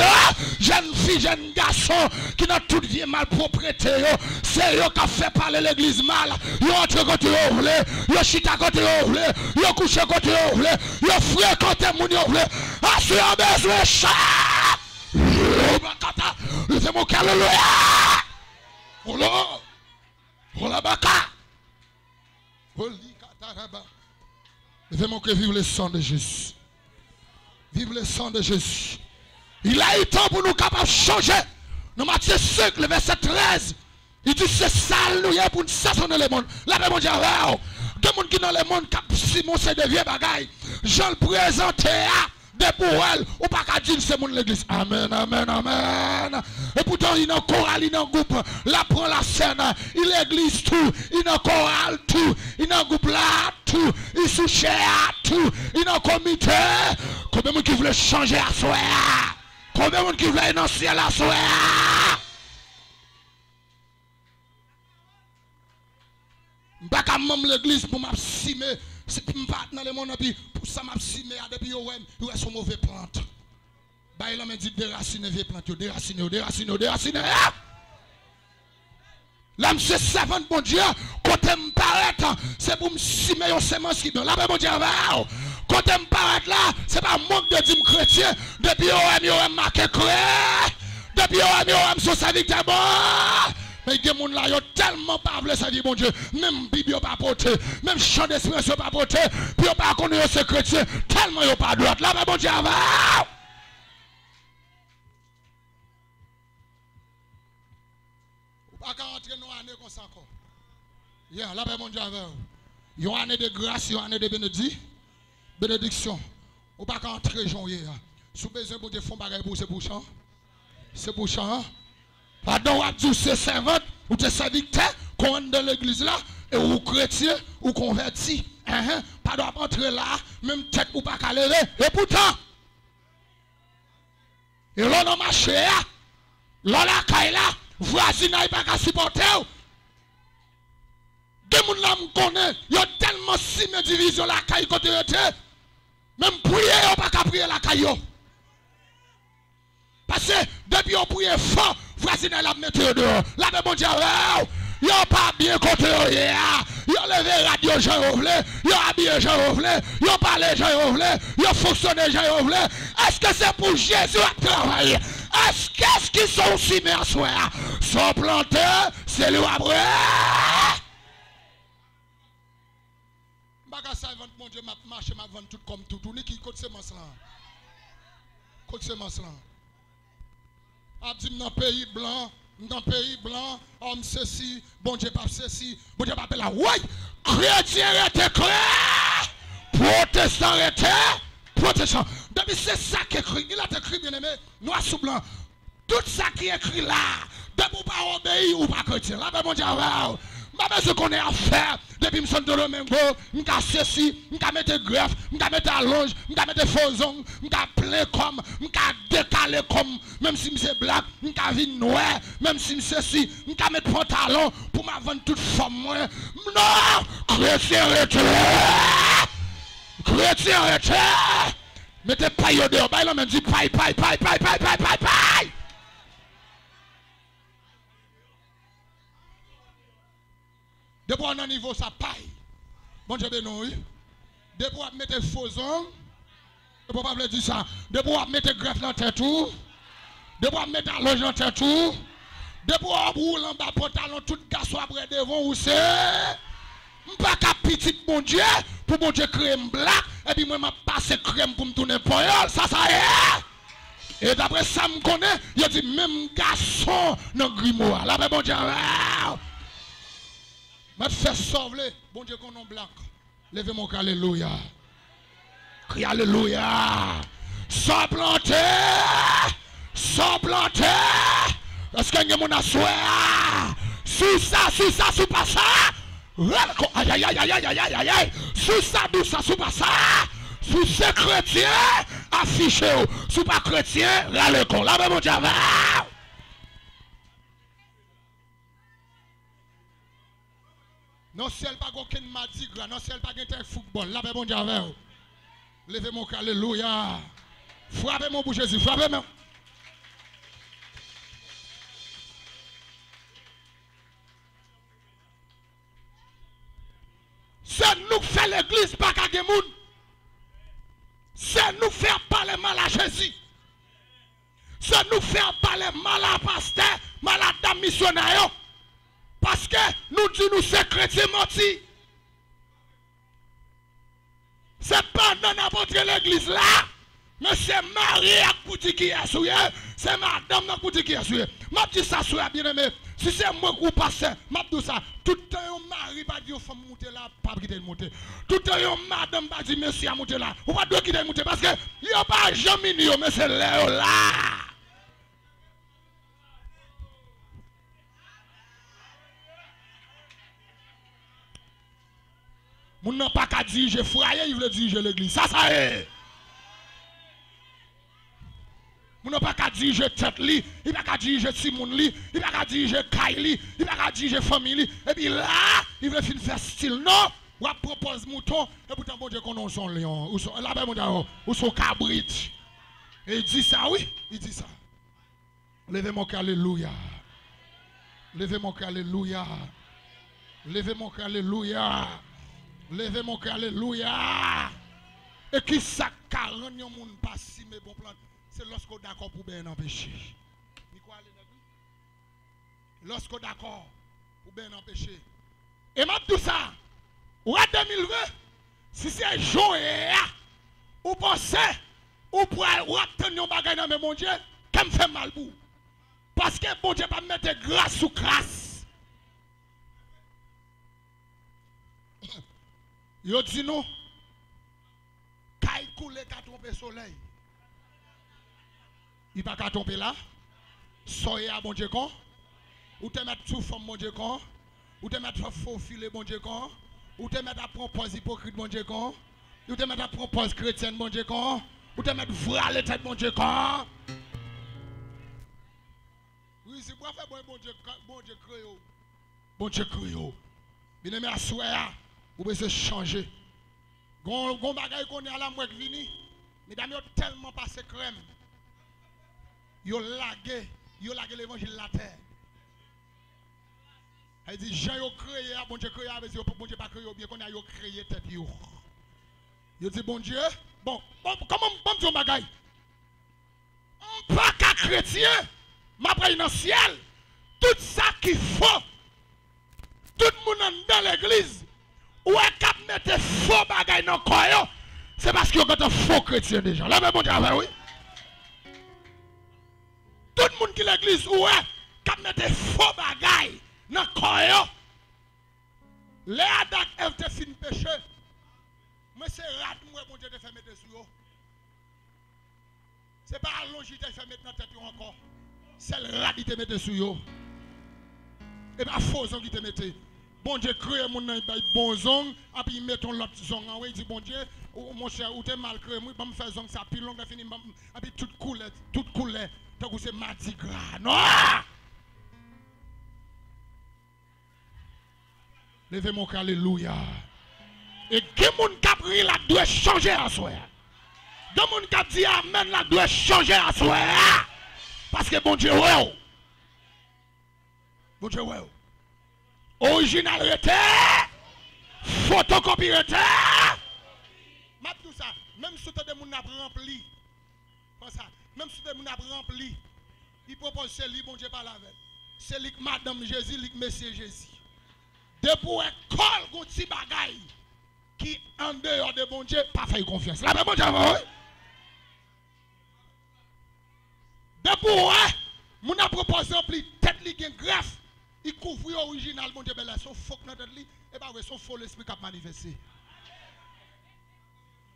[SPEAKER 1] jeune fille, jeune garçon qui n'a tout vie mal propriété, c'est eux qui a fait parler l'église mal, ils entre quand ils voulaient, ils chita quand ils voulaient, ils couché quand ils voulaient, ils fréquenté mon ils voulaient, assurez besoin chat, c'est mon calme, Levez-moi que vive le sang de Jésus. Vive le sang de Jésus. Il a eu temps pour nous capables de changer. Dans Matthieu 5, le verset 13, il dit c'est sale nous pour nous saisonner le monde. Là, mon Dieu, deux monde qui dans le monde, Simon, c'est des vieux bagailles. Je le présente de pour elle, ou pas qu'à dire c'est mon l'église. Amen, amen, amen. Et pourtant, il y a un choral, il y a un groupe, là prend la scène, il l'église tout, il y a un choral tout, il y a un groupe là tout, il souche à tout, il y a un comité. Combien de monde qui voulait changer à soi? Combien de monde qui voulait énoncer à la soi? Je ne peux pas même l'église pour m'absimer. Si je ne pas dans le monde, pour ça m'absimer, depuis où est son mauvais plante. Bah, il a dit déraciner les plantes, déraciner. Là, monsieur savant, bon Dieu, quand je me paraît, c'est pour me simer une semence qui donne. Là, bon Dieu, quand je me paraît là, c'est pas manque de dîmes chrétiens. Depuis OM marqué clair. Depuis OM sur sa victoire. Mais il y a des gens là, ils tellement pas voulu ça dit bon Dieu, même Bible pas porté, même chant d'expression pas porté, puis ils pas connu ce chrétien, tellement ils pas droite. Là, bon Dieu, va. Pas entrer dans une année comme ça encore. Yeah, là, bon Dieu, va. Il y a une année de grâce, il y a une année de bénédiction. Ou pas entrer janvier. Si vous avez besoin de faire des pour ce bouchon, c'est bouchon. Pardon, vous êtes servante, ou êtes serviteur, qu'on entre dans l'église là, et vous chrétien, ou converti. Pardon, entrer là, même tête ou pas qu'à lever. Et pourtant, et là, dans ma chère, là, la caille là, voisin n'a pas qu'à supporter. Des gens là me connaissent, il y a tellement si mes divisions la caille côté était, même prier, on pas qu'à prier la caille. Parce que depuis on prie fort, voisin la mettre dehors. Là, bon Dieu, il n'y a pas bien côté, il y a levé radio, Jean Rovlet, il y a habillé Jean Rovlet, il y a parlé Jean Rovlet, il y a fonctionné Jean Rovlet. Est-ce que c'est pour Jésus à travailler? Est-ce qu'ils sont aussi mais à soir? Sont plantés, c'est le après. Je ne sais pas mon Dieu, je marche, je vends tout comme tout. Tout qui côté semence là. Côté semence là. A dit dans pays blanc, homme ceci, bon Dieu pas ceci, bon Dieu pas là. Oui, chrétien était clair, protestant était protestant. Depuis c'est ça qui écrit, il a écrit bien aimé, noir sous blanc. Tout ça qui est écrit là, depuis pas obéir ou pas chrétien. Là, bon Dieu, je sais qu'on est à faire. Depuis que je suis dans le Domingo, je suis ceci, je vais mettre greffe, je vais mettre allonge, je vais mettre faux ongles, je vais plein comme, je vais décaler comme, même si je suis black, je vais venir noir, même si je suis ceci, je vais mettre pantalon pour me vendre toute forme. Non! Chrétien était! Chrétien était! Mettez paille au dehors, il m'a dit paille. Depuis on a un niveau, ça paille. Bon Dieu béni. Depuis on mettre faux ongles. Depuis on dire ça. Depuis on mettre greffe dans tête tout. Depuis on mettre allonge dans tête tout. Depuis on roule en bas pantalon tout garçon après devant ou c'est. Pas qu'à petit bon Dieu pour bon Dieu crème black et puis moi m'a passé crème pour me tourner pour elle. Ça y est. Et d'après ça, me connaît, il dit même garçon dans grimoire. La bon Dieu, je fais sauver, bon Dieu, qu'on en blanc. Levez-moi, alléluia. Crie alléluia. Sans planter. Sans planter. Est-ce qu'il y a mon assoir? Sous ça, sous pas ça. Aïe, aïe, aïe, aïe, aïe, aïe, aïe, aïe. Sous ça, sous pas ça. Sous ces chrétiens, affichez-vous. Sous pas chrétien, râle con. Là, mon Dieu, non, si elle n'a pas aucun Mardi Gras, non, si elle n'a pas de football, là, mon Dieu, levez mon cœur, alléluia. Frappez mon bouche Jésus, frappez moi. C'est nous qui faisons l'église, pas qu'à Gemoun. C'est nous qui faisons parler mal à Jésus. C'est nous qui faisons parler mal à pasteur, mal à dame missionnaire. Parce que nous disons nous sommes chrétiens mentis. C'est pas dans n'importe quelle église là. Mais c'est Marie qui est souillé. C'est madame qui est souillé. Je dis ça, bien aimé. Si c'est moi qui passe, je dis ça. Tout le temps, Marie va dire faut monter là, pas quitter monter. Tout le temps, madame va dire monsieur à monter là. Ou pas de quitter monter parce que il n'y a pas jamais ni mais c'est là. Moun n'a pas qu'à diriger foyer, il veut diriger l'église. Ça est. Moun n'a pas qu'à diriger tête li, il n'a pas qu'à diriger Simon li, il n'a pas qu'à diriger Kylie, il n'a pas qu'à diriger famille. Et puis là, il veut faire style. Non, ou propose mouton, et pourtant bon Dieu qu'on a son lion, ou son là mon Dieu, ou son cabrit. Et il dit ça, oui, il dit ça. Levez mon cœur, alléluia. Levez mon cœur, alléluia. Levez mon cœur, alléluia. Levez mon cœur, alléluia. Et qui ça, 40 moun pas si mais bon plan, c'est lorsqu'on est d'accord pour bien empêcher. Lorsqu'on est d'accord pour bien empêcher. Et m'a tout ça, ou à 2020, si c'est joué, ou pensez, ou pour obtenir un bagage dans mon Dieu, qu'elle me fait mal pour. Parce que bon Dieu va mettre grâce sous grâce. Yo dit non, quand il coule qu'à tromper soleil, il va qu'à tromper là, soyez à bon Dieu con, ou te mettre sous forme bon Dieu con, ou te mettre faux filet bon Dieu con, ou te mettre à propos hypocrite bon Dieu con, ou te mettre à propos chrétien bon Dieu con, ou te mettre vrai les têtes bon Dieu con. Oui, c'est pour faire bon Dieu créole. Bon Dieu créole. Bien aimé à souhait. Vous pouvez changer. Gon bagay qu'on est à la mouette vini. Mesdames, yo tellement passé crème. Yo lagué l'évangile de la terre. Elle dit, Jean yo créé, bon Dieu créé avec yo, bon Dieu pas créé bien qu'on a yo créé tête yo. Yo dit, bon Dieu, comment bon Dieu bagay? Pas qu'à chrétien, m'a pris dans le ciel. Tout ça qu'il faut, tout le monde dans l'église. Ou est cap mettre faux bagaille dans le corps, c'est parce qu'il y a un faux chrétien déjà. Là, mais bon Dieu, oui. Tout le monde qui l'église, ou est cap mettre faux bagaille dans le corps. Les Adam Ève te fin péché. Mais c'est rat, moi, bon Dieu, te fait mettre sur eux. C'est pas allongé, te fait mettre dans la tête encore. C'est le rat qui te met sur eux. Et pas faux qui te mette. Bon Dieu crée mon nom, bon zong, et puis mettons l'autre zong. Il dit bon Dieu, mon cher, ou t'es mal créé, moi, je me fais zong, ça pile long, fini, et puis toute couleur, tant que c'est Mardi Gras. Non! Levez mon cœur, alléluia. Et qui moun qui a pris la doit changer à soi. Qui moun qui a dit amen la doit changer à soi. Parce que bon Dieu, ouais. Bon Dieu, ouais. Originalité, photocopie, tout ça, même si tout le monde a rempli, comme ça, même si tout le monde a rempli, il propose c'est lui, bon Dieu, pas la veille. C'est lui, Madame Jésus, lui, Monsieur Jésus. De pour école, petit bagaille, qui en dehors de bon Dieu, pas fait confiance. Là, bon Dieu, oui. Depuis, mon a proposé un pli tête li gen greffe. Il couvre original, mon Dieu, ben là, son faux dans tête li, et pas son faux l'esprit qui a manifesté.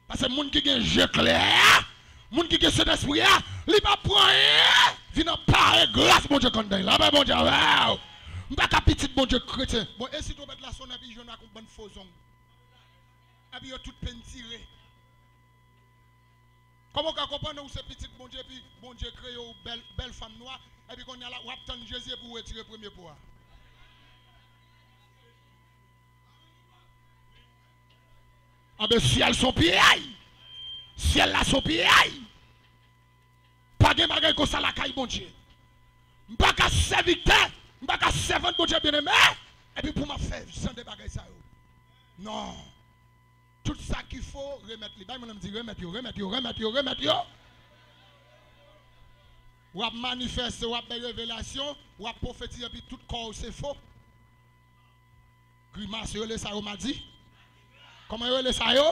[SPEAKER 1] Parce que moun qui gen jeu clair, moun qui gen cet esprit, li pas prendre, vient pas grâce, mon Dieu, quand il là, mon Dieu, wow. M'pas ka petit, mon Dieu, chrétien. Bon, et si tu mets la sonne, et puis je n'ai pas bonne faux ongle. Et puis, il y a toute peine tirée. Comment on comprend où c'est petit, mon Dieu, et puis, bon Dieu, crée une belle femme noire, et puis, qu'on y a là, on attend Jésus pour retirer le premier poids. Ah ben, si elles sont pieds, si elles là sont pieds, pas de bagaille comme ça la caille, mon Dieu. M'pas qu'à serviteur, m'pas qu'à servante, mon Dieu, bien aimé, et puis pour m'a faire sans des bagailles ça. Non. Tout ça qu'il faut remettre les bails, on me dit remettre. Ou à manifester, ou à des révélations, ou à prophétiser, puis tout corps c'est faux. Grimace, yo le ça m'a dit. Comment yo le ça yo?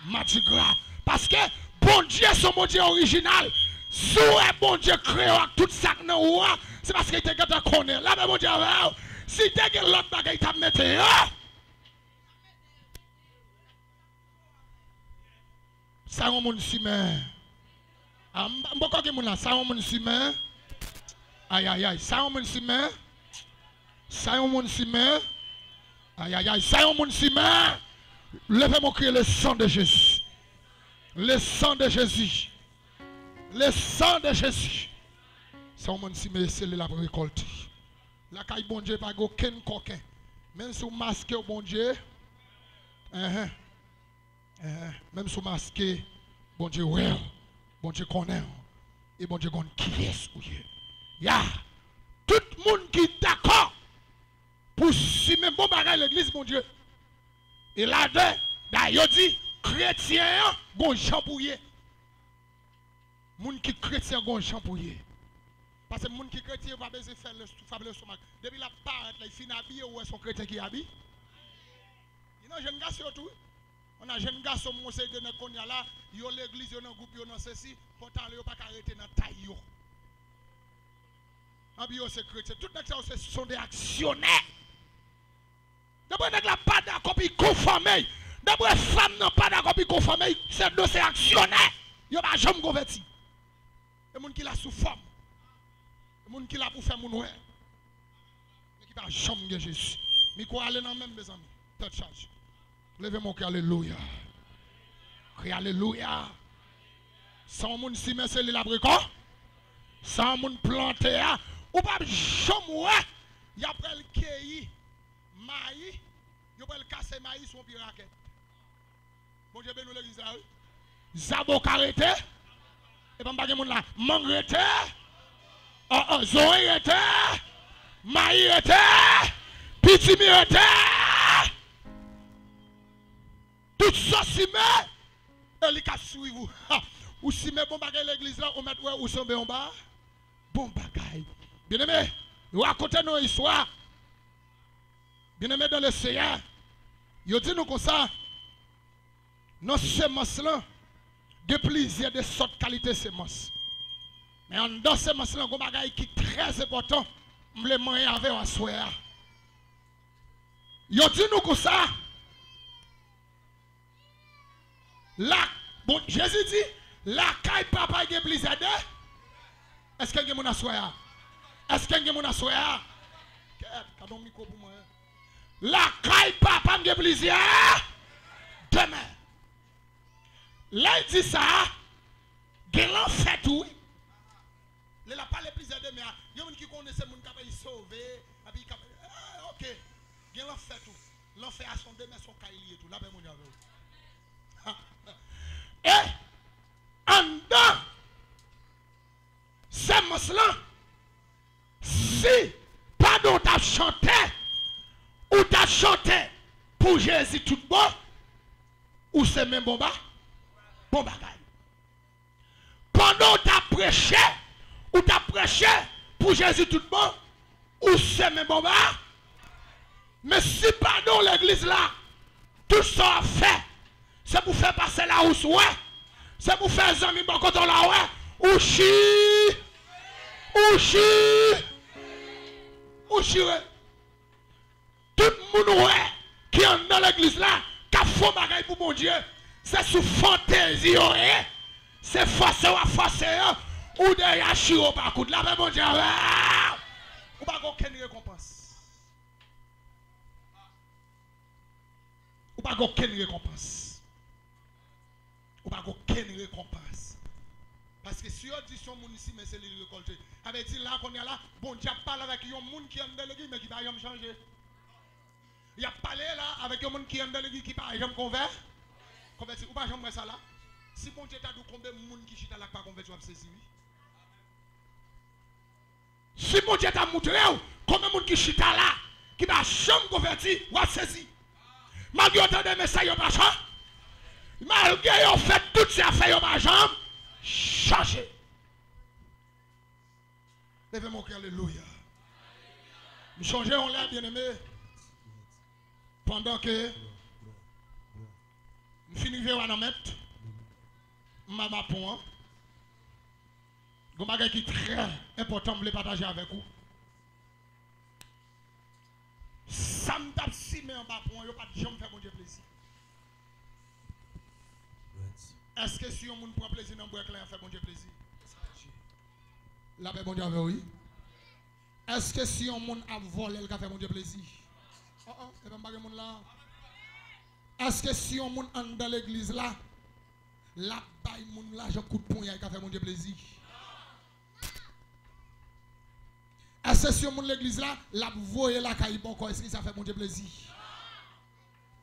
[SPEAKER 1] Mati gras. Parce que bon Dieu, son bon Dieu original. Si bon Dieu créé tout ça non c'est parce qu'il te connaît. Là, bon Dieu, si tu as l'autre bagaille, tu mette. Ça on moun si mais. Mboko ki moun la, ça on moun si mais. Aïe, ça on moun si mais. Ça on moun si mais. Aïe, ça on moun si mais. Levez-moi crier le sang de Jésus. Le sang de Jésus. Le sang de Jésus. Ça on moun si mais c'est la récolte. La caille bon Dieu pas aucun coquin. Même si vous masquez au bon Dieu. Même si vous masquez, bon Dieu, ouais, bon Dieu connaît, et bon Dieu connaît qui est-ce que ya. Tout le monde qui est d'accord pour si même bon bagage l'église, mon Dieu. Et là-dedans, d'ailleurs dit, chrétien, bon champouillé. Moun qui chrétien, bon champouillé. Parce que moun qui chrétien va baiser faire le fable stomac. Depuis la part, il finit habillé ou est son chrétien qui habille. Il y a un jeune gars surtout. On a un jeune garçon, mon seigneur de Nekonia là, il y a l'église, il y a un groupe, il y a ceci, pourtant il n'y a pas arrêté dans la taille. Et c'est chrétien. Tout ce sont des actionnaires. D'abord, il n'y a pas d'accord pour conformer. D'abord, les femmes n'ont pas d'accord pour conformer. C'est de ces actionnaires. Il n'y a pas jamais converti. Les gens qui la sous forme. Les gens qui la pour faire mon ouais. Mais qui va jamais Jésus. Mais quoi aller dans même, mes amis. Tête charge. Levez mon cœur, alléluia. Crie alléluia. Sans moun si c'est l'abricot. Sans moun planté. Ou pas jamais. Il y a pris le cueilli. Maïs. Il y a pris le casser maïs sur une raquette. Bon Dieu, nous l'église là. Zabo carrete. Et pas de moun là. Mangrete. Zoé maïs Pitimi tout ça si mais elle a suivi vous. Ou si mais bon bagay l'église là, on met où sont en bas. Bon bagay. Bien aimé, nous racontons nos histoires. Bien aimé dans le Seigneur. Yo dit nous comme ça. Nos semences là, de plaisir de sorte qualité semences. Mais en dans semences là, bon bagay qui est très important. Me le moyen avec un soir. Yo dit nous comme ça. Là, bon, Jésus dit, la caille papa est plaisir de. Est-ce qu'il y a mon assoya? Est-ce qu'il y a mon assoya? La caille papa est plaisir demain. Là, il dit ça, il a fait tout. Il n'a pas le plaisir demain. Il y a des gens qui connaissent les gens qui sont sauvés. Ok, il a fait tout. L'on fait à son demain, son caille et tout. Là, mon Dieu. Et en dedans, ces mots-là, si pardon t'as chanté, ou t'as chanté pour Jésus tout bon, ou c'est même bon bagaille. Pendant t'as prêché, ou t'as prêché pour Jésus tout bon, ou c'est même bon bagaille. Mais si pardon l'église là, tout ça a fait. C'est pour faire passer la housse, ouais. C'est pour faire zami bon quand on la ouais. Ou chi. Tout le monde qui est dans l'église là, qui a fait bagaille pour mon Dieu, c'est sous fantaisie. C'est forcé ou forcé. Ou derrière chiro par coup de la mon Dieu. Ou pas aucune récompense. Ou pas aucune récompense. Ou pas aucune récompense. Parce que si on dit son monde ici, mais c'est les récolter. Avec dit là qu'on est là, bon Dieu parle avec un monde qui est dans l'église, mais qui va rien changer. Il a parlé là avec un monde qui est dans l'église, qui va rien convertir. Convertir. Ou pas jamais ça là. Si bon Dieu t'a dit combien de monde qui chita là pas convertir, tu vas saisir. Si mon Dieu t'a montré combien de monde qui chita là, qui va jamais convertir, ou saisir. Malgré autant de messages, pas ça. Malgré on fait toutes ces affaires, pas jamais changer. Levez mon cœur, alléluia. Nous changeons en l'air, bien-aimé. Pendant que nous finissons à mettre, ma point. Il y a un qui est très important de partager avec vous. Ça me tape si mais en bas point, il n'y a pas de gens qui font mon Dieu plaisir. Est-ce que si on prend plaisir dans le bois, il fait mon Dieu plaisir? La paix, mon Dieu, oui. Est-ce que si on a volé, il fait mon Dieu plaisir? Oh, oh, il n'y a pas de là. Est-ce que si on est dans l'église là, la baille moun là, je coup de poing, il fait mon Dieu plaisir? Est-ce que si on est dans l'église là, la voye la caille bon, est-ce que ça fait mon Dieu plaisir?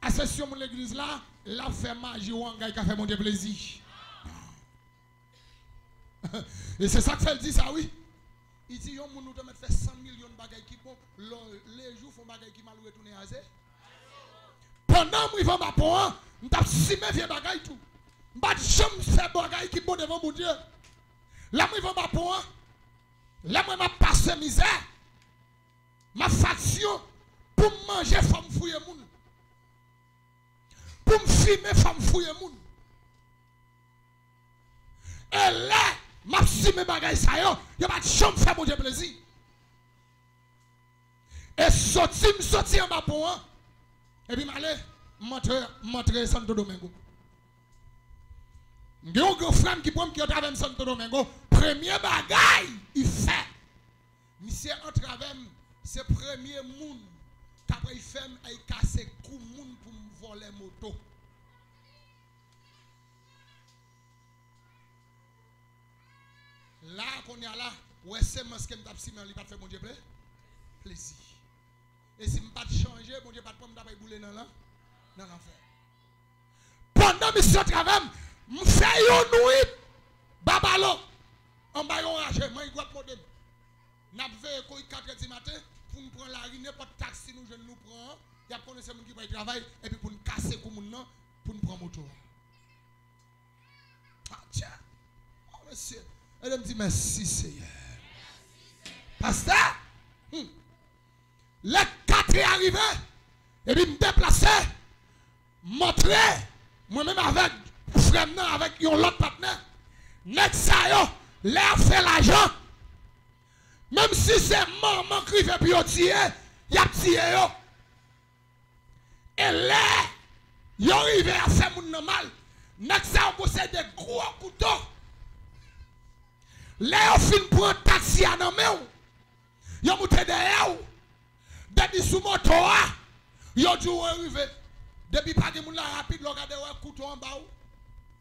[SPEAKER 1] Est-ce que si on est dans l'église là, la fait magie ou un gars qui fait mon Dieu plaisir? Et c'est ça que fait dit ça, oui. Il dit, on nous doit faire 100 millions de bagailles qui bon, les jours font bagailles qui mal retourner à zé. Pendant que je vais m'apprendre, je vais simer vieux bagailles tout. Je vais jamais faire bagailles qui bon devant mon Dieu. Là, je vais m'apprendre. Là, je vais passer misère. Ma faction pour manger femme fouille moun. Pour me filmer femme fouille moun. Et là, ma si mes bagailles ça yo, yo pas de chambre faire mon Dieu plaisir. Et sorti en bas pour un. Et puis m'aller montrer Santo Domingo. Il y a un grand frère qui prend qui est avec Santo Domingo, premier bagaille il fait. Monsieur entre avec c'est premier monde qu'après il fait il casse coup monde pour me voler moto. Là qu'on est là, ouais c'est moi ce que m't'a si mais il pas fait mon Dieu plaisir. Et si m'pas changer, mon Dieu pas de me taper bouler dans l'enfer. Pendant mission travail, m'fait une nuit babalo en bas yon rage, moi il doit modem. N'a veille ko 4h du matin pour nous prendre la rue n'importe taxi nous je nous prend, y a connaissé moun qui va travailler et puis pour nous casser comme moun nan pour nous prendre moto. Ah tiens. Oh monsieur elle me dit merci Seigneur. Pasteur, le 4 est arrivé, et puis me déplacer, montrer, moi-même avec frère, avec un autre partenaire, next ça, l'air fait l'argent. Même si c'est maman qui fait puis tirer, il a tiré. Et là, il arrive à faire mon normal. Next ça, on possède des gros couteaux. Là, on finit pour un taxi à nommer. Ils ont monté derrière. Depuis sous moto, ils ont dû arriver. Depuis pas de monde rapide, ils ont regardé un couteau en bas.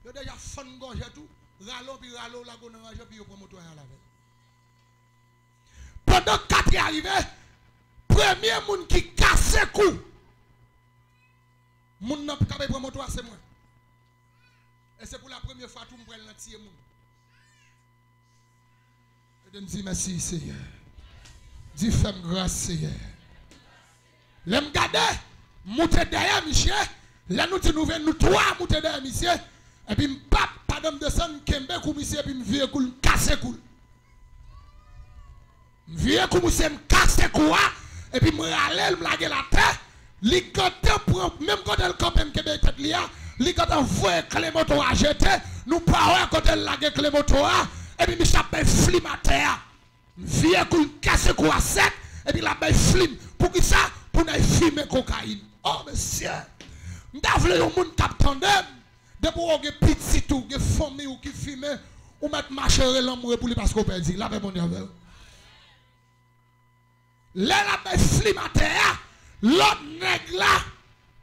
[SPEAKER 1] Ils ont déjà fait une gorge et tout. Rallon, puis rallon, la gonne range, puis ils ont pris moto à la veille. Pendant 4 est arrivé, premier monde qui casse le cou. Moun n'a pas pris moto à c'est moi. Et c'est pour la première fois que tout le monde prend le monde. Je me dis merci Seigneur. Dis femme grâce Seigneur. Je me garde, monter derrière monsieur. Là nous nous trois monter derrière monsieur. Et puis pas de descendre kembe comme monsieur et puis me vieux coul casser coul. Me vieux comme monsieur me casser quoi et puis me râler me laguer la tête. Li quand pour même quand elle quand même kembe tête lia, li quand envoie clé moto à jeter, nous pas quand elle laguer clé moto et puis me chaper flimater. Vieux qu'on casse quoi sec et puis la baille flim pour qui ça pour nous fumer cocaïne. Oh monsieur, m'davle yon moun k'ap tandem de pour on petit tout, ge famille ou qui fume ou mettre marcher l'amour pour lui parce qu'on perd la paix mon Dieu. Là la baille flim à terre, l'autre nèg là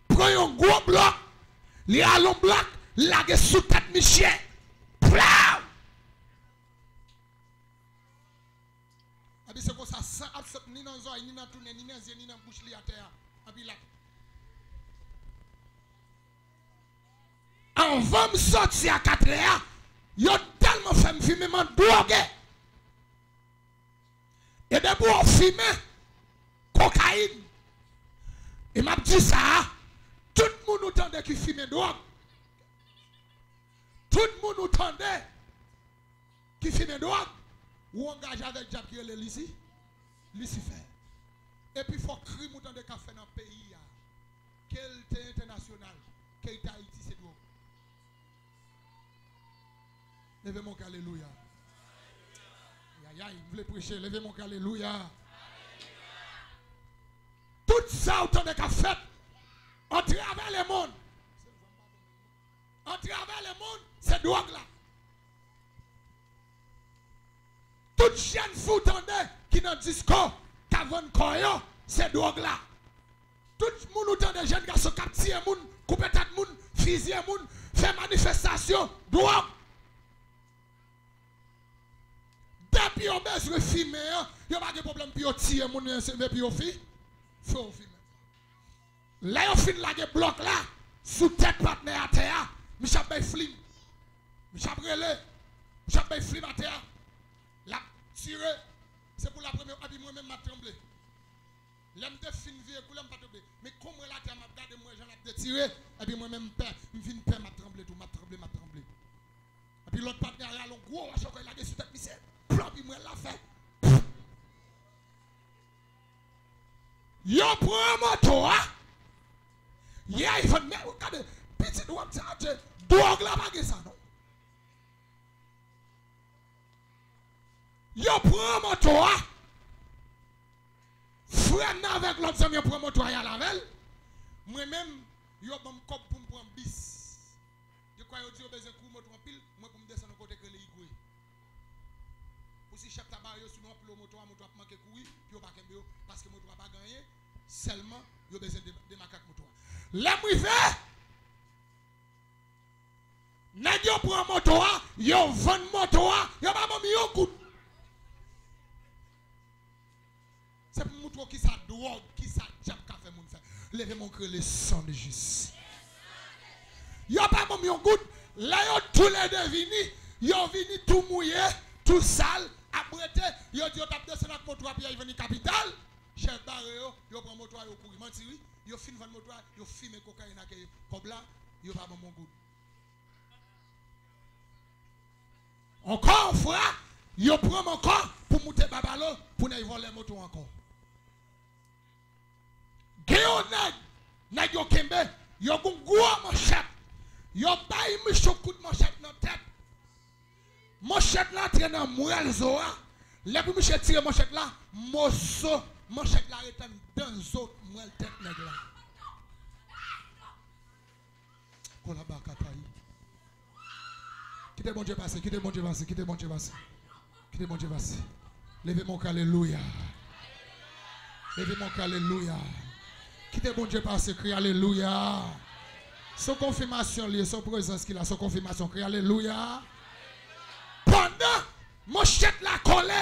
[SPEAKER 1] prend un gros bloc, li a l'on bloc, la ge sous tête Michel. C'est comme ça, ça accepte ni dans les oreilles, ni dans tout, ni dans les yeux, ni dans la bouche, li à terre. Et puis là. Avant de sortir à 4 heures, il a tellement fait me fumer, man, drogué. Et de pour fumer, cocaïne. Et m'a dit ça, tout le monde entendait qu'il fume drogue. Tout le monde entendait qu'il fume drogue. Ou engage avec Diable qui est ici, Lucifer. Et puis il faut crier autant de café dans le pays. Quel était international, quel était Haïti, c'est tout. Levez mon alléluia. Aïe, aïe, vous voulez prêcher, levez mon alléluia. Tout ça autant de café, on travers le monde. On travers le monde, c'est drogue là. Toute jeune fou qui dans le disco, qui a koyo, c'est drogue là. Tout le monde entend des jeunes garçons qui tirent les gens, couper tête les gens, fusiller les gens, faire manifestation, drogue. Depuis on besoin de filmer, il n'y a pas de problème pour tirer les gens, mais puis on fait, faut filmer. Là on filme là des blocs là, sous tête partenaire à terre, Michel Bay Flim, Michel Brelé, Michel Bay Flim à terre. La tiré, c'est pour la première fois, moi-même m'a tremblé. L'aime de fin vie, l'aime pas tomber. Mais comme la terre m'a gardé, moi j'en ai tiré, et puis moi-même père, je viens père m'a tremblé, tout m'a tremblé. Et puis l'autre partenaire a un gros choc, il a des sous-têtes, puis moi l'a fait. Yo prend un moto, hein? Yeah, il faut mettre, regardez, petit doigt, drogue là, pas ça, non? Yo prend moto freine avec l'autre ami prend moto à la veille moi même yo bon cop pour me prendre bis je crois yo dit besoin coup moto en pile moi pour me descendre côté que les igoué pour si chaque tabac yo sur non moto a manquer courir puis yo pas kembe parce que moto a pas gagner seulement yo besoin de macaque moto là moi fait nèg yo prend moto yo vend moto yo pas mis yo coup. C'est pour montrer qui ça drogue, qui ça jab café moun fait. Levez mon cœur le sang de Jésus. Yo pas mon yon goût, là yo tous les deux vini, yo vini tout mouillé, tout sale, abrité, yo dit yo tap descendre avec moto puis yo vini capitale. Chef barre yo prend moto yo courir menti, yo fin vendre moto, yo fume cocaïne avec comme là, yo pas mon goût. Encore frère, yo prend mon corps pour monter babalo pour ne voler moto encore. Géo nèg yo kembe, yo gon gros manchette. Yo bay mi coup de manchette dans tête. Manchette là traîne dans moelle zoa. Les pour Michel tirer manchette là, mosso manchette là est dans autres moelle tête nèg là. Kola bakatayi. Quittez bon Dieu passer, quittez bon Dieu passer, quittez bon Dieu passer. Quittez bon Dieu passer. Levez mon alléluia. Levez mon alléluia. Quittez bon Dieu passer, crie alléluia. Son confirmation liée, son présence qu'il a, son confirmation, crie alléluia. Pendant mon chèque la collé,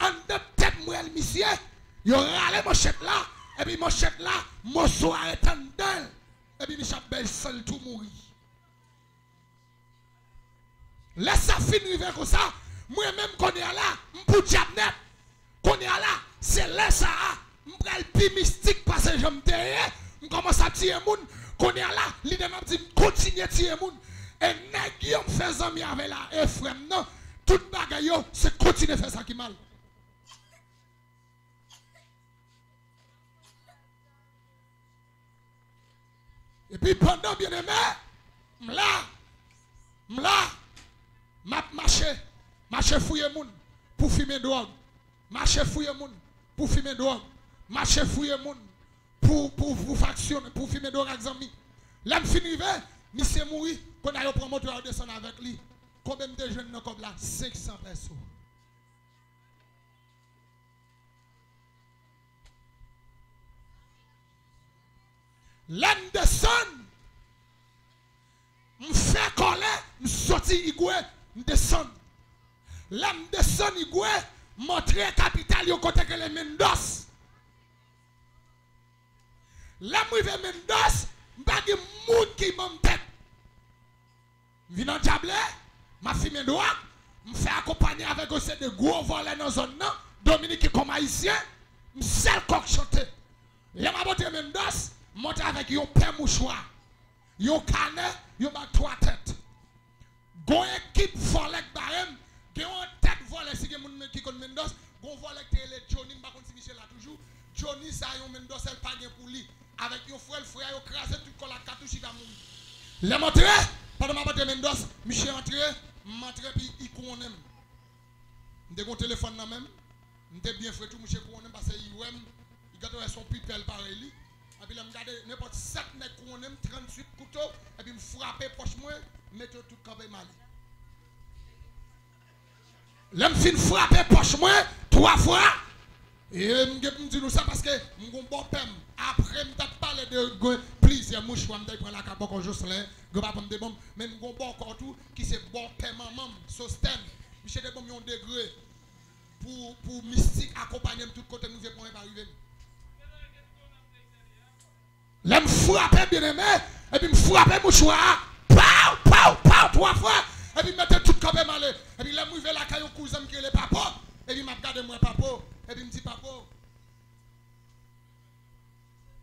[SPEAKER 1] en deux têtes mouelle monsieur, il râle mon chèque là, et puis mon chèque là, mon soir est en dedans, et puis Michel Belle seul tout mourir. Laisse ça finir comme ça. Moi-même, qu'on est là, pour diable, qu'on est là, c'est là ça. Je prends le plus mystique parce que je me dis, je commence à tirer les gens. Qu'on est là, l'idée m'a dit, continue à tirer les gens. Et nèg yo fait ami avec la Ephraim, non, tout bagaille c'est continuer à faire ça qui mal. Et puis pendant bien aimé, m'a marché fouiller moun pour fumer drogue. marcher fouiller moun pour fumer drogue, marcher fouiller moun pour factionner, pour fumer drogue avec amis. L'homme finit monsieur mourir, qu'on a pris moteur descendre avec lui. Combien de jeunes dans comme là 500 personnes. L'homme descend, me fait colère, me sorti igoué, me descend. L'homme descend igoué, montrer capital yo côté que les Mendos. L'homme rive Mendos, m'pa di moun qui m'en tête. Vin en diable, ma fille droit, me fait accompagner avec aussi de gros volets dans zone nan, Dominique qui comme haïtien, me seul coq chanter. Y'a m'a monté Mendos, monter avec yon père mouchoir, yon canet, yon bag 3 têtes. Gon équipe volet barem, yon tête volet si gen moun qui connaît Mendos, gon volet télé Johnny m'pa konti Michel là toujours. Johnny ça yon Mendos elle pas gen pour lui. Avec yon frère yon crasé tout la cartouche dans moun. Les montré pendant ma monté Mendos, Michel entré, m'entré puis il connaît. M'te gon téléphone nan même, m'te bien fait tout Michel connaît parce que il gâteau son pipel pareil. Et puis, je regarde n'importe 7 nègres qu'on aime, 38 couteaux, et puis je frappe poche moi, mette tout campé mal. Là, je frappe poche moi 3 fois, et je me dis ça parce que je suis bon pème. Après, je me parlé de plusieurs mouchoirs, je prends la cabane quand je suis là, je vais me dire, mais je suis bon corps tout, qui c'est bon pème, système. Je suis bon degré pour mystique accompagner tout côté, nous ne pouvons pas arriver. Là, je frappe bien aimé, et puis je frappe mouchoir, pow, 3 fois, et puis je mette tout campé mal. Et puis là, je vais la caillou cousin qui est le papa, et puis je regarde moi papa, et puis je me dis papa,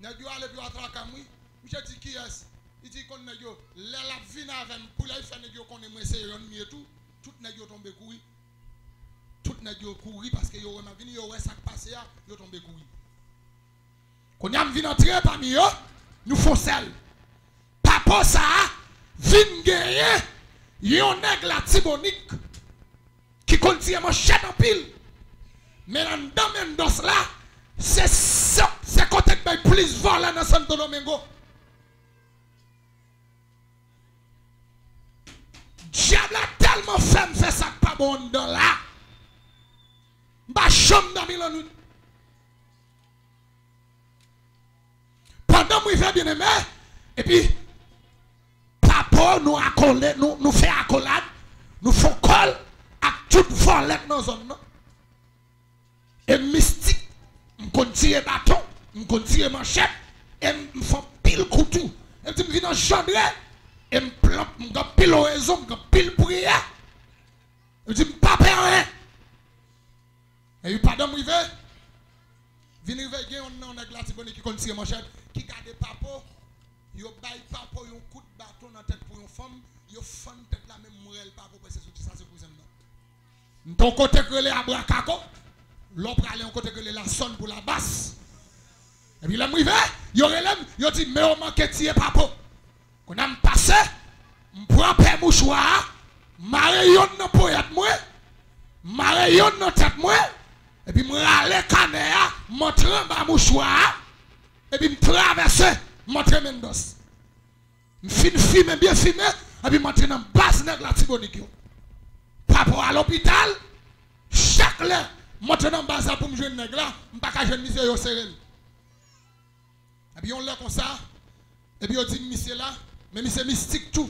[SPEAKER 1] nèg yo ale puis atra kamwi, je dis qui est, il dit qu'on nèg yo, la vinn avec pour la faire nèg yo connaît moi c'est yon mieux tout nèg yo tomber courir. Tout nèg yo courir parce que yo m'a vinn yo ouais ça passer yo tomber courir. Quand y a vinn entrer parmi eux, nous font sel. Papa ça vinn gagner yon nèg la Tibonique qui contient mon chèque en pile. Mais dans Mendos là, c'est côté que plus voler dans Santo Domingo. Diable a tellement fait ça pas bon dans là. Ba chambre dans Milan. Pendant que je vais bien aimé, et puis papa nous accolé, nous fait accolade, nous font col à toute volette dans zone. Et mystique, je continue bâton, je continue manchette, et je fais pile couteau. Et puis je viens dans le chambre, et je plante, je pile oraison, je pile prière. Et je dis, pas peur rien. Et puis pendant que je vais, venir veiller, on a un glatibonné qui continue manchette, qui garde papa, yo baille papa, yon coup de bâton dans la tête pour une femme, yo fan tête la même mourelle papa, pour c'est ça, c'est pour ça. Ton côté que les abracako, l'autre aller en côté que les la sonne pour la basse. Et puis là, il y a dit, mais on manque de papa. Quand on a passé, on prend un mouchoir, marre yon dans poète moi, marre yon dans tête moi, et puis je râle canéa, montre un mouchoir, et puis je traverse, montre Mendos. Je filme bien filmé, et puis je montre dans la base de la Tibonique. Papa à l'hôpital, chaque l'heure, montre dans la base pour me jouer une nègre là, je ne peux pas jouer monsieur yo serrel. Et puis on l'a comme ça, et puis on dit monsieur là, mais monsieur mystique tout.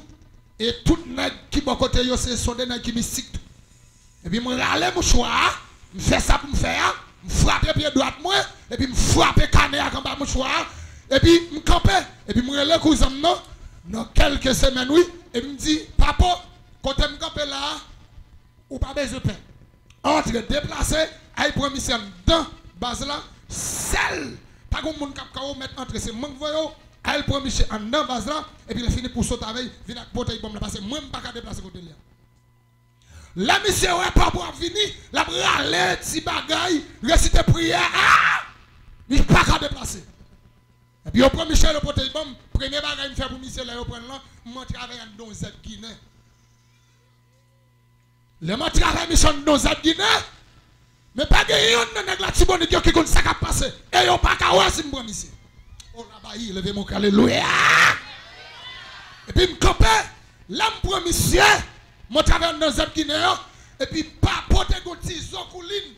[SPEAKER 1] Et tout nègre qui bon côté yo c'est son nègre qui mystique tout. Et puis je râle mouchoir, je fais ça pour me faire, je frappe pied droit moi, et puis je frappe cané à bas mouchoir, et puis je campe, et puis je relève cousin non, dans quelques semaines oui, et puis me dit papa, quand je campe là, ou pas besoin de pain. Entre déplacer, aille pour mission dans base là, seul. Pas comme mon cap kao mettre entre ces manques voyons, aille pour mission en dans base là, et puis il finit pour sauter avec, venir avec bouteille bombe là, parce que moi je ne peux pas déplacer côté là. La mission est pas pour venir, la râler, si bagaille, réciter prière, il ne peut pas déplacer. Et puis au premier Michel le bouteille bombe, premier bagaille me fait pour mission là, au prendre là, moi travaille dans Z Guinée. Le mot travail mission dans Z Guinée, Mais pas de yon nèg la tibonite qui connaît ça qui passé. Et yon pas ka si m'prend monsieur. Oh là bas, levez mon alléluia. Et puis m'camper, là m'prend monsieur, mon travers dans zone Guinée et puis pas porter gon ti zokouline.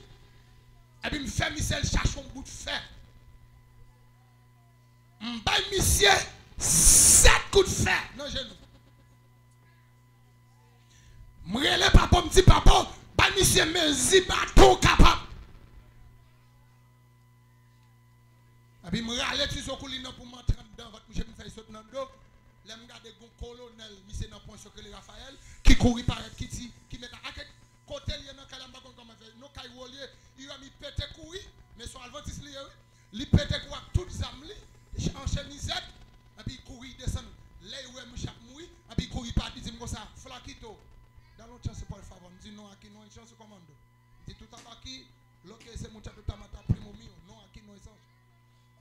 [SPEAKER 1] Et puis m'fait monsieur cherche un bout de fer. M'bay monsieur 7 coups de fer dans genou. M'rele papa m'di papa, ba monsieur me zi bateau capable. Et puis m'rale ti zokouline pour m'entrer dans votre couche me faire sauter dans dos. Là m'garder gon colonel monsieur dans point secret Raphaël qui courir par qui met à côté li dans calamba comment faire non kay wolier il a mis pété courir mais son adventiste li pété courir toute zamli en chemisette et puis courir descend là où me chaque mourir et puis courir pas dit comme ça flakito dans l'autre chance pas le faveur me dit non aki non chance commando dit tout à qui loke c'est mon tout mata primo mio non aki non chance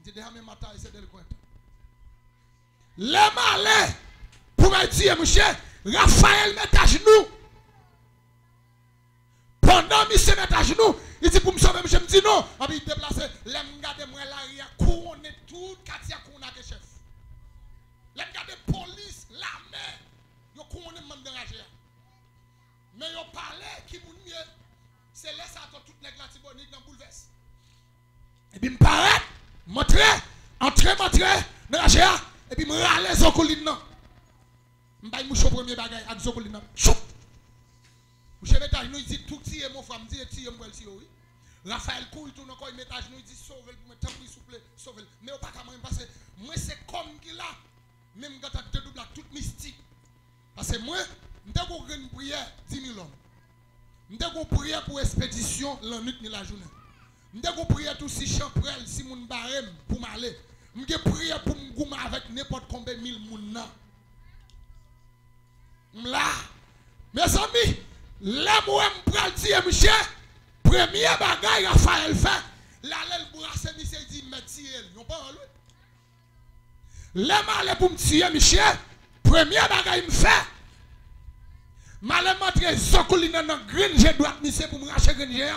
[SPEAKER 1] dit déjà même mata c'est de le coin les malais pour me dire monsieur Raphaël met à genoux pendant monsieur met à genoux il dit pour me sauver monsieur me dit non et puis il déplace l'aime garder moi l'arrière couronner tout quartier qu'on a que chef l'aime garder police l'armée yo couronner même déranger mais yo parler qui moun mieux c'est laisse à toute nèg la tibonique dans bouleverse et puis me paraît montrer entrer dans la GA et puis me râler zokoline non m'bay moucho premier bagay ak zokoline non choup mouche métage nous dit tout tirer mon frère me dit tirer moi le oui Raphaël court tourne encore métage nous dit sauver pour me temps s'il vous plaît sauver mais pas comment parce que moi c'est comme qui là même quand tu double toute mystique parce que moi m'ta go une prière 10 000 hommes m'ta go prière pour expédition la nuit ni la journée m'ta go prière tout si champrel si moun barème pour m'aller m'ge prière pour m'gouma avec n'importe combien 1000 moun nan m'la mes amis là moi m'pral dire monsieur premier bagay Raphaël fait là le brasser monsieur dit me tirer non pas lui là m'aller pour me tirer monsieur premier bagay me fait m'aller montrer zokoline dans green j'ai droite monsieur pour me racher green j'ai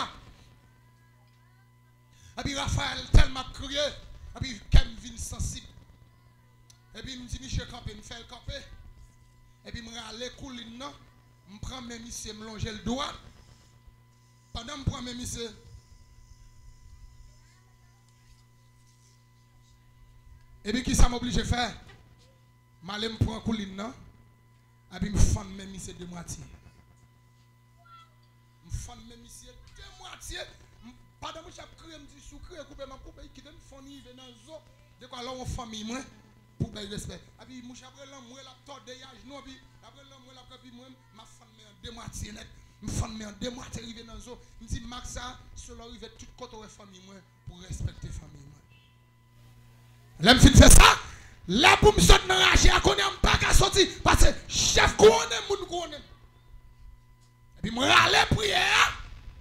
[SPEAKER 1] et puis Raphaël tellement crié et puis Kevin sensible et puis me dit monsieur camper me fait camper et puis me râler couline non me prend mes monsieur me longer le doigt pendant me prend mes monsieur et puis qui ça m'oblige à faire m'aller me prend couline non et puis me fend mes monsieur de moitié me fend mes monsieur de moitié pendant que je crié me dit sucré couper ma coupe qui donne fonir dans zo de quoi là on famille moi pour bien respect et puis mouche après là moi la tord de genou puis après là moi la puis moi ma femme en deux moitié net me femme en deux moitié arrivé dans zo me dit max ça cela arrive tout côté famille moi pour respecter famille moi là me fin fait ça là pour me sortir dans la rage à connait pas qu'à sortir parce que chef connaît moun connaît et puis moi aller prière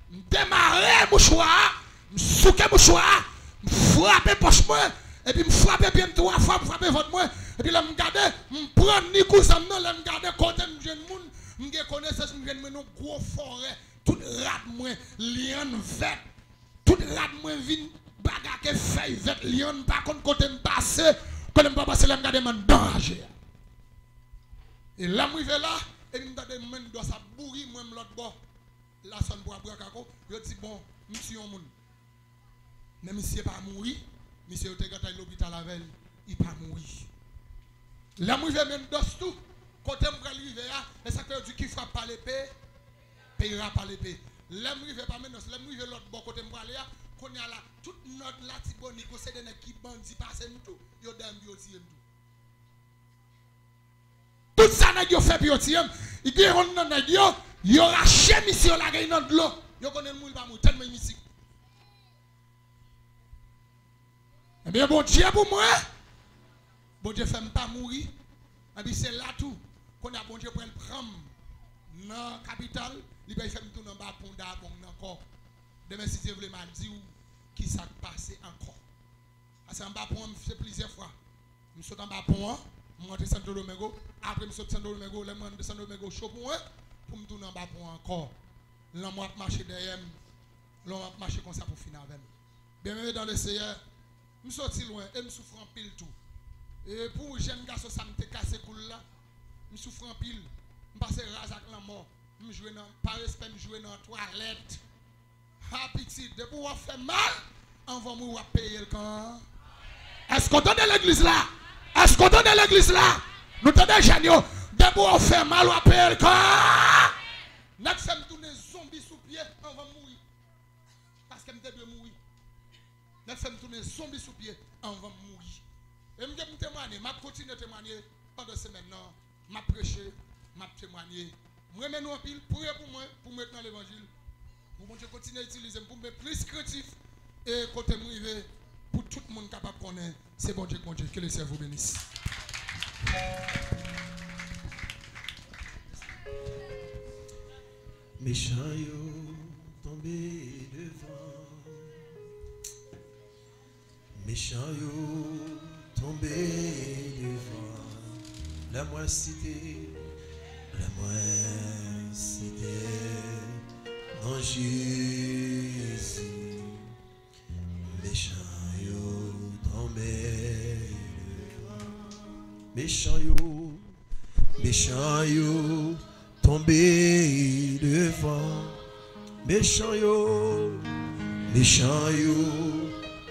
[SPEAKER 1] démarrer mouchoir souquer mouchoir frapper poche moi et puis me frapper bien 3 fois frapper votre moi et puis là me garder me prendre ni cousin non là me garder côté jeune monde me connaissance me jeune non gros forêt tout rat moi lion vert tout rat moi vinn bagarre que feuille vert lion pas contre côté me passer quand me pas passer là me garder man danger et là me rive là et me garder même doit ça bourri moi l'autre bord la sonne pour bracako yo dit bon monsieur moun mais monsieur pas mourir monsieur te gata l'hôpital avec il pas mourir là moi je même dos tout côté me arriver là et ça que dit qui frappe par l'épée payera par l'épée là moi je pas maintenant là moi je l'autre bon côté me aller là qu'on y a là toute notre latibonique c'est des qui bandit passer nous tout yo dame yo tire tout ça n'a yo fait puis yo tire il dit on n'a yo raché monsieur la gagne dans de l'eau yo connaît moule pas mourir tellement mystique. Eh bien bon Dieu pour moi bon Dieu fait pas mourir et puis c'est là tout qu'on a bon Dieu pour le prendre dans la capitale il va faire tout dans bas pont d'abon encore demain si Dieu voulait m'a dire qui ça passé encore parce en bas pont fait plusieurs fois je saute en bas pont monter Santo Domingo après je saute Santo Domingo les monter Santo Domingo chaud pour moi pour me tourner en bas pont encore là moi marcher derrière l'on va marcher comme ça pour finir avec. Bien-aimé dans le Seigneur, je suis sorti loin et je souffre en pile tout. Et pour un jeune garçon, ça me cassé cool là. Je souffre en pile. Je passe ras avec la mort. Je joue dans, par respect, je joue dans la toilette. Ah, petit, de pouvoir faire mal, on va mourir payer le camp. Est-ce qu'on donne l'église là? Est-ce qu'on donne l'église là? Nous tenons géniaux. De pouvoir faire mal, on va payer le camp. Nous sommes tous des zombies sous pied, on va mourir. Parce que nous devons mourir. Nous sommes tous des zombies sous pied, on va mourir. Et je vais témoigner, je vais continuer à témoigner pendant ces semaines. Je vais prêcher, je vais témoigner. Je vais nous en pile, prier pour moi, pour mettre dans l'évangile. Pour que je continue à utiliser pour me plus créatif et côté privé pour tout le monde capable de connaître. C'est bon Dieu, que le Seigneur vous bénisse.
[SPEAKER 2] Méchant yo tombé devant. Méchant yo tombé devant. La moi cité, la moi cité. En Jésus, méchant yo tombé devant. Méchant yo tombé devant. Méchant yo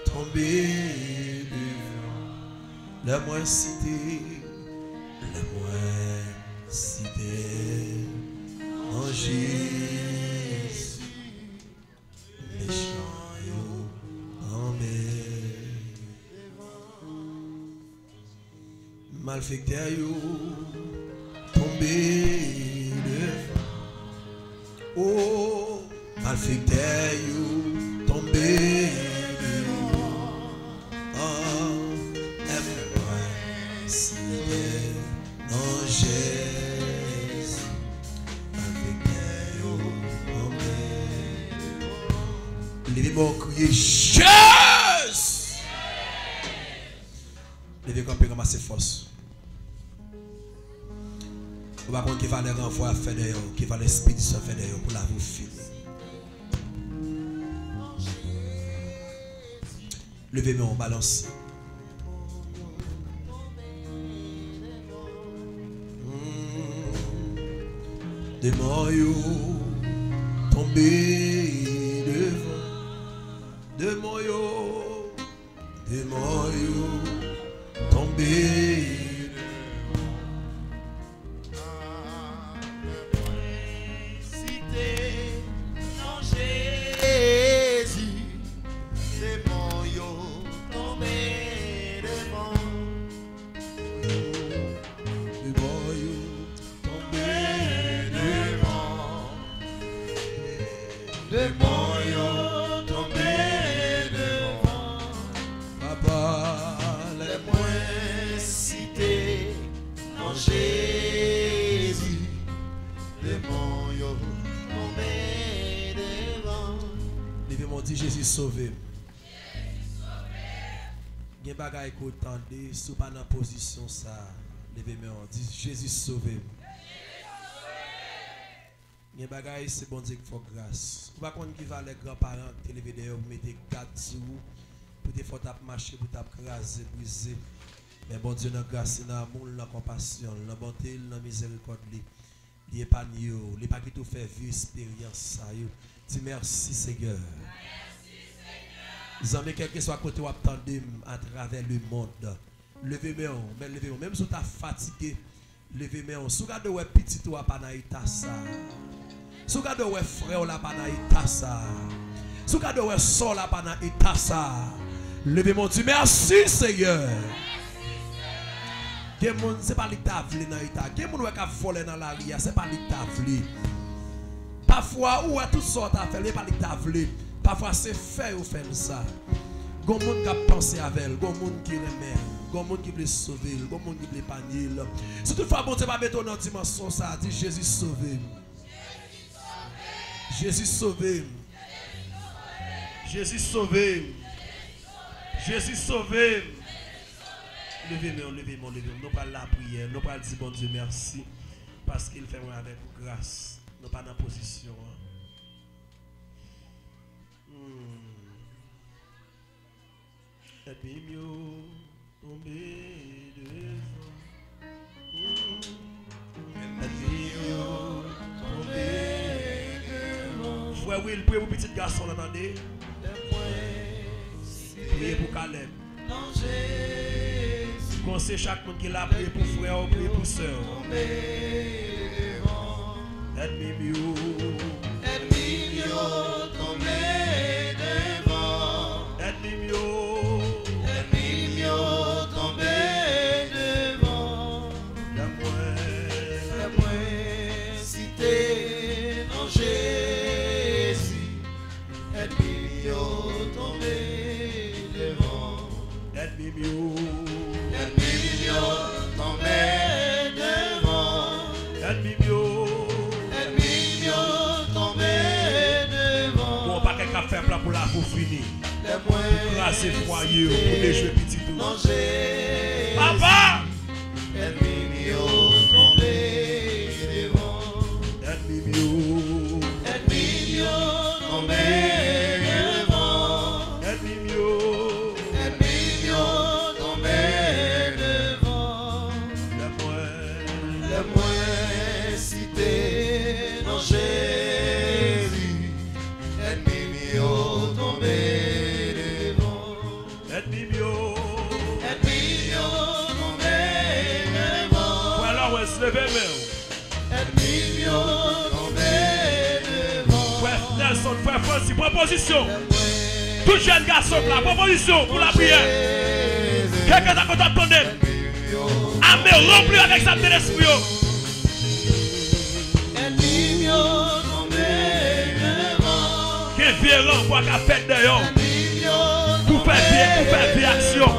[SPEAKER 2] tombé devant. La moi cité, en Jésus. Malfecteur yo tombé devant. Oh, malfecteur yo tombé devant. Oh, aime-moi si en Jésus. Malfecteur yo tombé devant. Levez-moi crier Jésus. Levez camper comme assez force. On va prendre qui va les renvoyer à faire d'ailleurs, qui va l'expédition faire d'ailleurs pour la vous finir. Levez-moi en balance. Des moyaux tombés devant. Des moyaux tombés. Jésus sauvé. Il y a des bagages qui attendent, si pas dans position ça, levez-moi, dit Jésus sauvé. Il y a des bagages, c'est bon Dieu qui faut grâce. Vous ne pouvez pas qui va les grands-parents qui lever d'ailleurs, vous mettez 4 sur vous, pour te faire marcher, pour t'accraser, briser. Mais bon Dieu, dans la grâce, dans l'amour, dans la compassion, dans la bonté, dans la miséricorde, il épargne, il n'est pas qui tout fait vivre expérience. Dis merci Seigneur. Vous avez quel que soit côté où attendez à travers le monde. Levez-moi, même si vous êtes fatigué, levez-moi. Si vous regardez où petit ou pas dans l'état ça. Si vous regardez où frère là pas dans l'état ça. Si vous regardez où soeur là pas dans l'état ça. Levez-moi, dis merci Seigneur. Quel monde c'est pas l'état vle dans l'état. Quel monde qui a volé dans la rue, c'est pas l'état vle. Parfois ou à toutes sortes à faire, pas l'état vle. Parfois c'est fait ou fait ça. Gon monde qui a pensé avec elle, gon monde qui remet, gon monde qui veut sauver, gon monde qui veut épargner. Si toutefois bon Dieu pas mettre dans dimension ça, dit Jésus sauvé. Jésus sauvé. Jésus sauvé. Jésus sauvé. Levez-moi, levez-moi, levez-moi. Nous parlons la prière, nous parlons dire bon Dieu merci parce qu'il fait moi avec grâce. Nous pas dans position. Et puis mieux tomber devant. Et puis mieux tomber devant. Frère Will, priez pour petit garçon, entendez? Priez pour Caleb. Conseil chaque monde qui l'a prié pour frère ou prié pour soeur. Aide-moi mieux. Tomber devant.
[SPEAKER 3] Cité dans Jésus. Aide-moi tomber devant.
[SPEAKER 2] Aide-moi
[SPEAKER 3] Tomber devant.
[SPEAKER 2] Bon, pas quelqu'un fait plan pour la pour finir. Pour classer foyer, pour déjouer petit tout. Papa! Proposition. Tout jeune garçon, la proposition pour la prière. Quelqu'un t'a entendu. Amé rempli avec sa tête d'esprit. Qui est violent pour qu'à faire d'ailleurs. Pour faire bien action.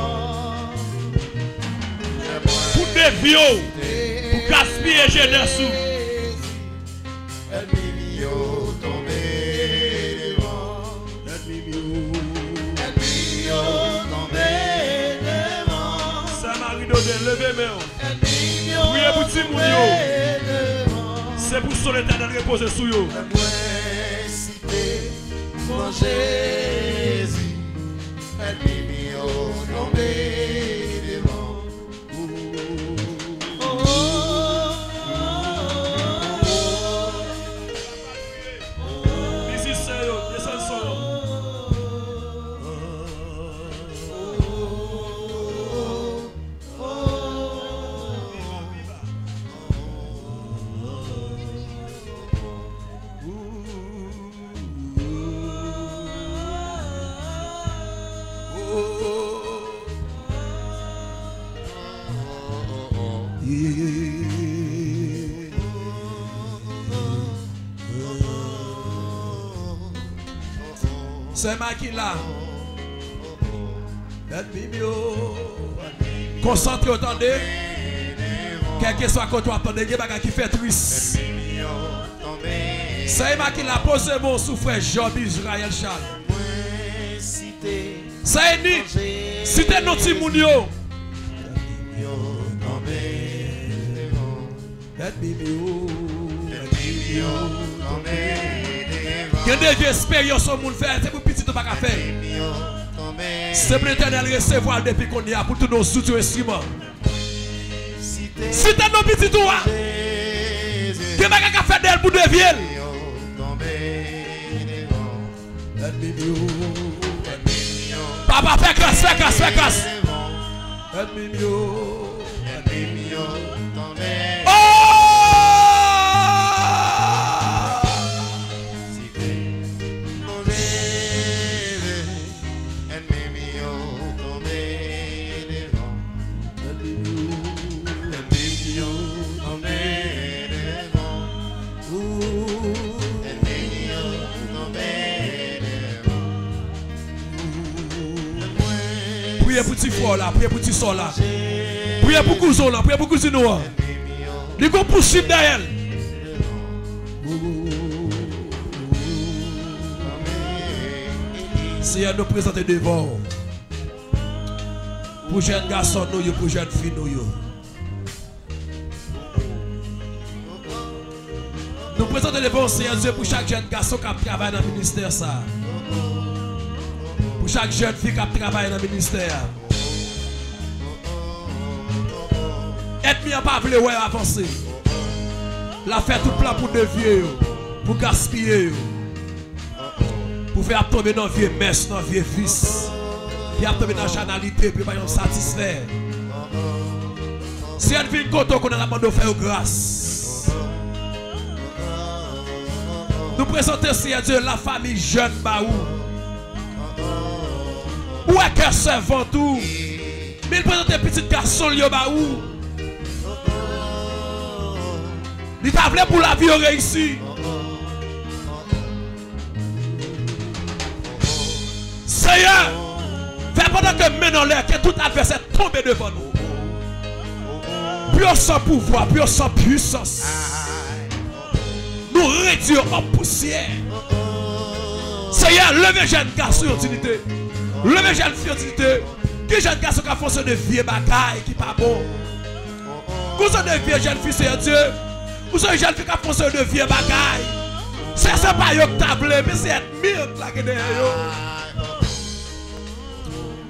[SPEAKER 2] Pour des vieux. Pour gaspiller jeunesse. Levez main. Priez pour tout le monde. C'est pour son éternel reposer sur vous.
[SPEAKER 3] Mon Jésus, aide-moi tomber devant.
[SPEAKER 2] Ici c'est descend son. C'est ma qui là. Concentrez, attendez. Quel que soit quand tu attendez, il y a des gens qui fait triste. C'est ma qui là. Posez mon souffle, Job Israël Charles. C'est ni. Citez nos petits mounios. Il y a des expériences au monde faire, c'est pour petit tout pas qu'à faire. C'est pour l'Éternel recevoir depuis qu'on y a pour tous nos outils instruments. Si t'as nos petits tout, tu pas qu'à faire d'elle pour de vielles. Papa, fais classe, fais classe, fais classe. Priez pour petit frère là, priez pour petit soeur là. Priez pour cousin là, priez pour cousin là. Il faut poursuivre derrière. Seigneur nous présente devant. Pour jeunes garçons nous, pour jeunes filles nous. Nous présentons devant Seigneur Dieu pour chaque jeune garçon qui travaille dans le ministère ça. chaque jeune fille qui travaille dans le ministère. Être mis en pas voulu ouais avancer. La faire tout plan pour dévier, pour gaspiller, pour faire tomber dans vieux messe, dans vieux vice, pour tomber dans la chanalité, pour pas satisfaire. Si elle vient de qu'on a la demande de faire grâce. Nous présentons, Seigneur Dieu, la famille jeune Baou. Où est que servant tout? Mais il présente un petit garçon, Lio Baou. Il t'a voulu pour la vie réussie. Seigneur, fais pendant que maintenant l'air, que tout adversaire tombe devant nous. Plus sans pouvoir, plus sans puissance. Nous réduire en poussière. Seigneur, levez jeune garçon en utilité. Levez jeune fille en utilité. Qui jeune garçon qui a foncé de vieux bagailles qui pas bon. Vous êtes de vieux jeunes filles, Seigneur Dieu. Vous êtes de jeunes filles qui a foncé de vieux bagailles. C'est pas yo que table, mais c'est être mieux que la derrière yo.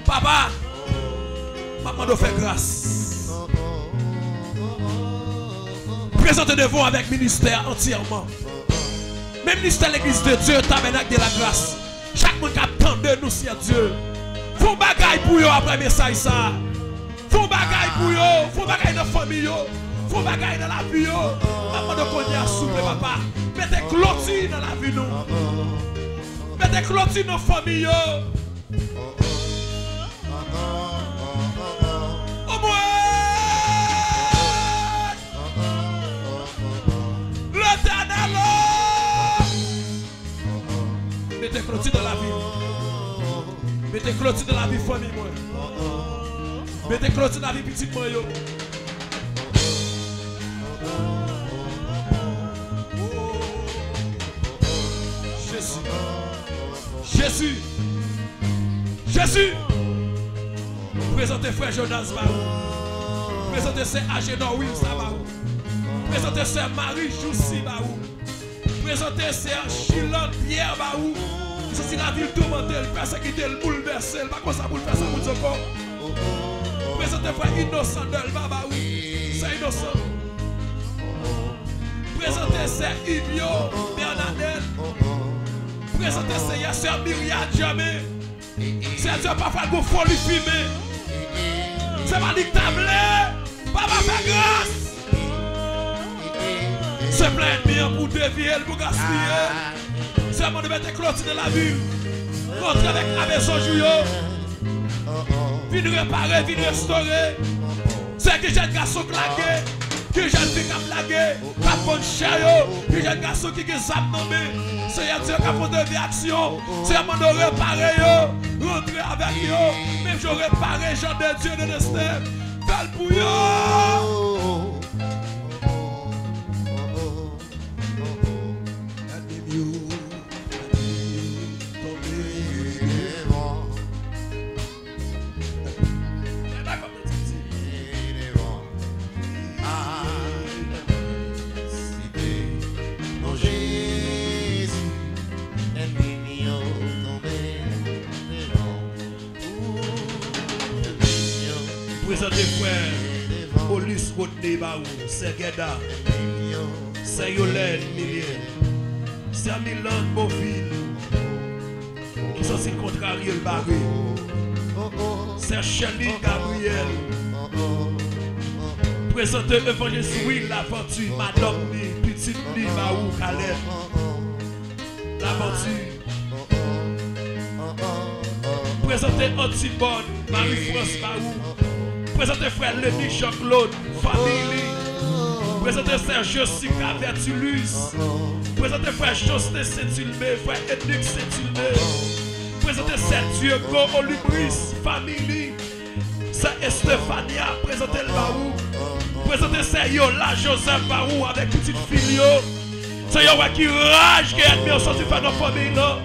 [SPEAKER 2] Papa, maman doit faire grâce. Présentez devant avec ministère entièrement. Même ministère de l'église de Dieu, tabernacle de la grâce. Chaque monde qui attend de nous, Seigneur Dieu. Faut bagaille pour eux après le message ça. Faut bagaille pour eux, faut bagaille dans la famille, faut bagaille dans la vie. Maman de connaître souple papa. Mettez clôture dans la vie nous. Mettez clôture dans la famille. Au moins l'Éternel. Mettez clôture dans la vie. Mettez clôture dans la vie famille moi. Mettez clôture dans la vie petite moi yo. Jésus. Jésus. Présentez frère Jonas Baou. Présentez sœur Agénor Wilsa Baou. Présentez sœur Marie Joussi Baou. Présentez sœur Chilon Pierre Baou. C'est la ville tourmentée, le persécuté, le bouleversé, le pas comme ça pour faire ça pour son corps. Présentez frère Innocent Delva Baou. C'est innocent. Présentez sœur Ibio Bernadette. Présentez Seigneur sœur Myriam Jamais. C'est Dieu parfois qu'on faut lui filmer. C'est pas dit tablé. Papa fait grâce. C'est plein de bien pour dévier, pour gaspiller. C'est mon de mettre clôture de la ville. Rentrer avec la maison jouillot. Venir réparer, venir restaurer. C'est que j'ai un garçon claqué. Que j'ai une fille qui a blagué. Qui a fait un chariot. Que j'ai un garçon qui a zap nommé. C'est Dieu qui a fait de action. C'est mon de réparer. Rentrer avec eux. Même je réparer, Jean de Dieu de destin. Belle pour eux. Présentez frère Paulus Rodney Baou, c'est Geda, c'est Yolène Millier, c'est Milan Beauville, qui sont si contrariés le barré, c'est Chélie Gabriel. Présentez Évangéliste Will L'Aventure, Madame Li, Petite Li Baou, Calais, L'Aventure. Présentez Antibonne, Marie-France Baou. Présentez frère Lévi Jean-Claude, famille. Présentez Sergio Sika Vertulus. Présentez frère Josté Saint-Ulmé, frère Ednick Saint-Ulmé. Présentez Sœur Diego Olubris, famille. Sœur Estefania, présentez le Baou. Présentez Sœur Yola Joseph Baou avec petite fille. C'est yo qui rage qui est bien sorti faire nos familles là.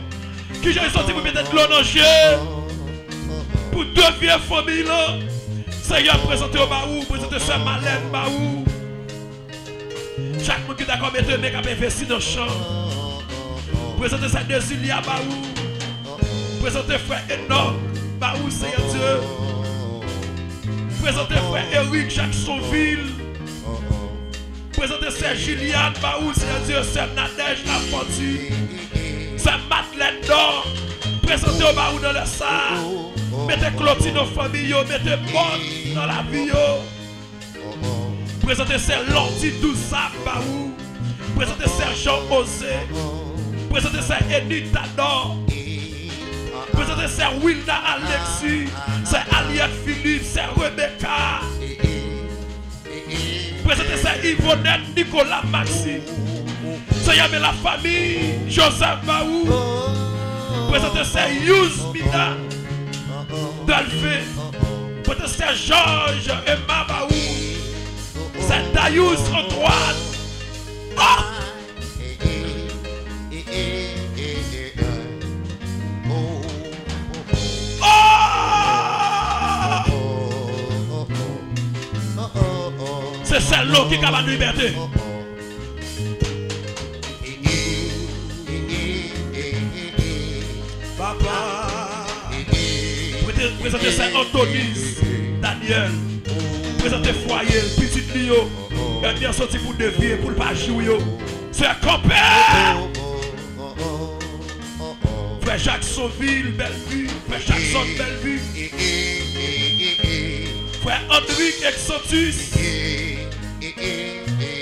[SPEAKER 2] Qui j'ai sorti pour mettre de l'eau dans le jeu. Pour deux vieilles familles là. Seigneur, présentez au Baou, présentez Sœur Malène Baou. Chaque monde qui est d'accord mettre un mec à investi dans le champ. Présentez Sœur Desilia Baou. Présentez frère énorme, Baou Seigneur Dieu. Présentez frère Eric Jacksonville. Présentez sœur Juliane, Baou Seigneur Dieu, sœur Nadège La Fontie. Sœur Madeleine d'Or. Présentez au Baou dans le sang. Mettez Clotine dans la famille, mettez Bonne dans la vie. Présentez sœur Lordi Douza, Baou. Présentez sœur Jean Osé. Présentez sœur Enid Tador. Présentez sœur Wilda Alexis. Sœur Aliette Philippe, sœur Rebecca. Présentez sœur Yvonnette Nicolas Maxi. Sœur la famille Joseph Baou. Présentez sœur Yous Mina Delphé. Présentez sœur Georges Emma Baou. Sœur Dayous Antoine. Oh! C'est celle-là qui a la liberté. Papa. Présentez ça Antonis, Daniel. Présentez foyer, petit Lio. Il bien sorti pour devenir, pour ne pas jouer. C'est un compère. Frère Jacksonville, Bellevue. Frère Jackson, Bellevue. Frère André Exotus.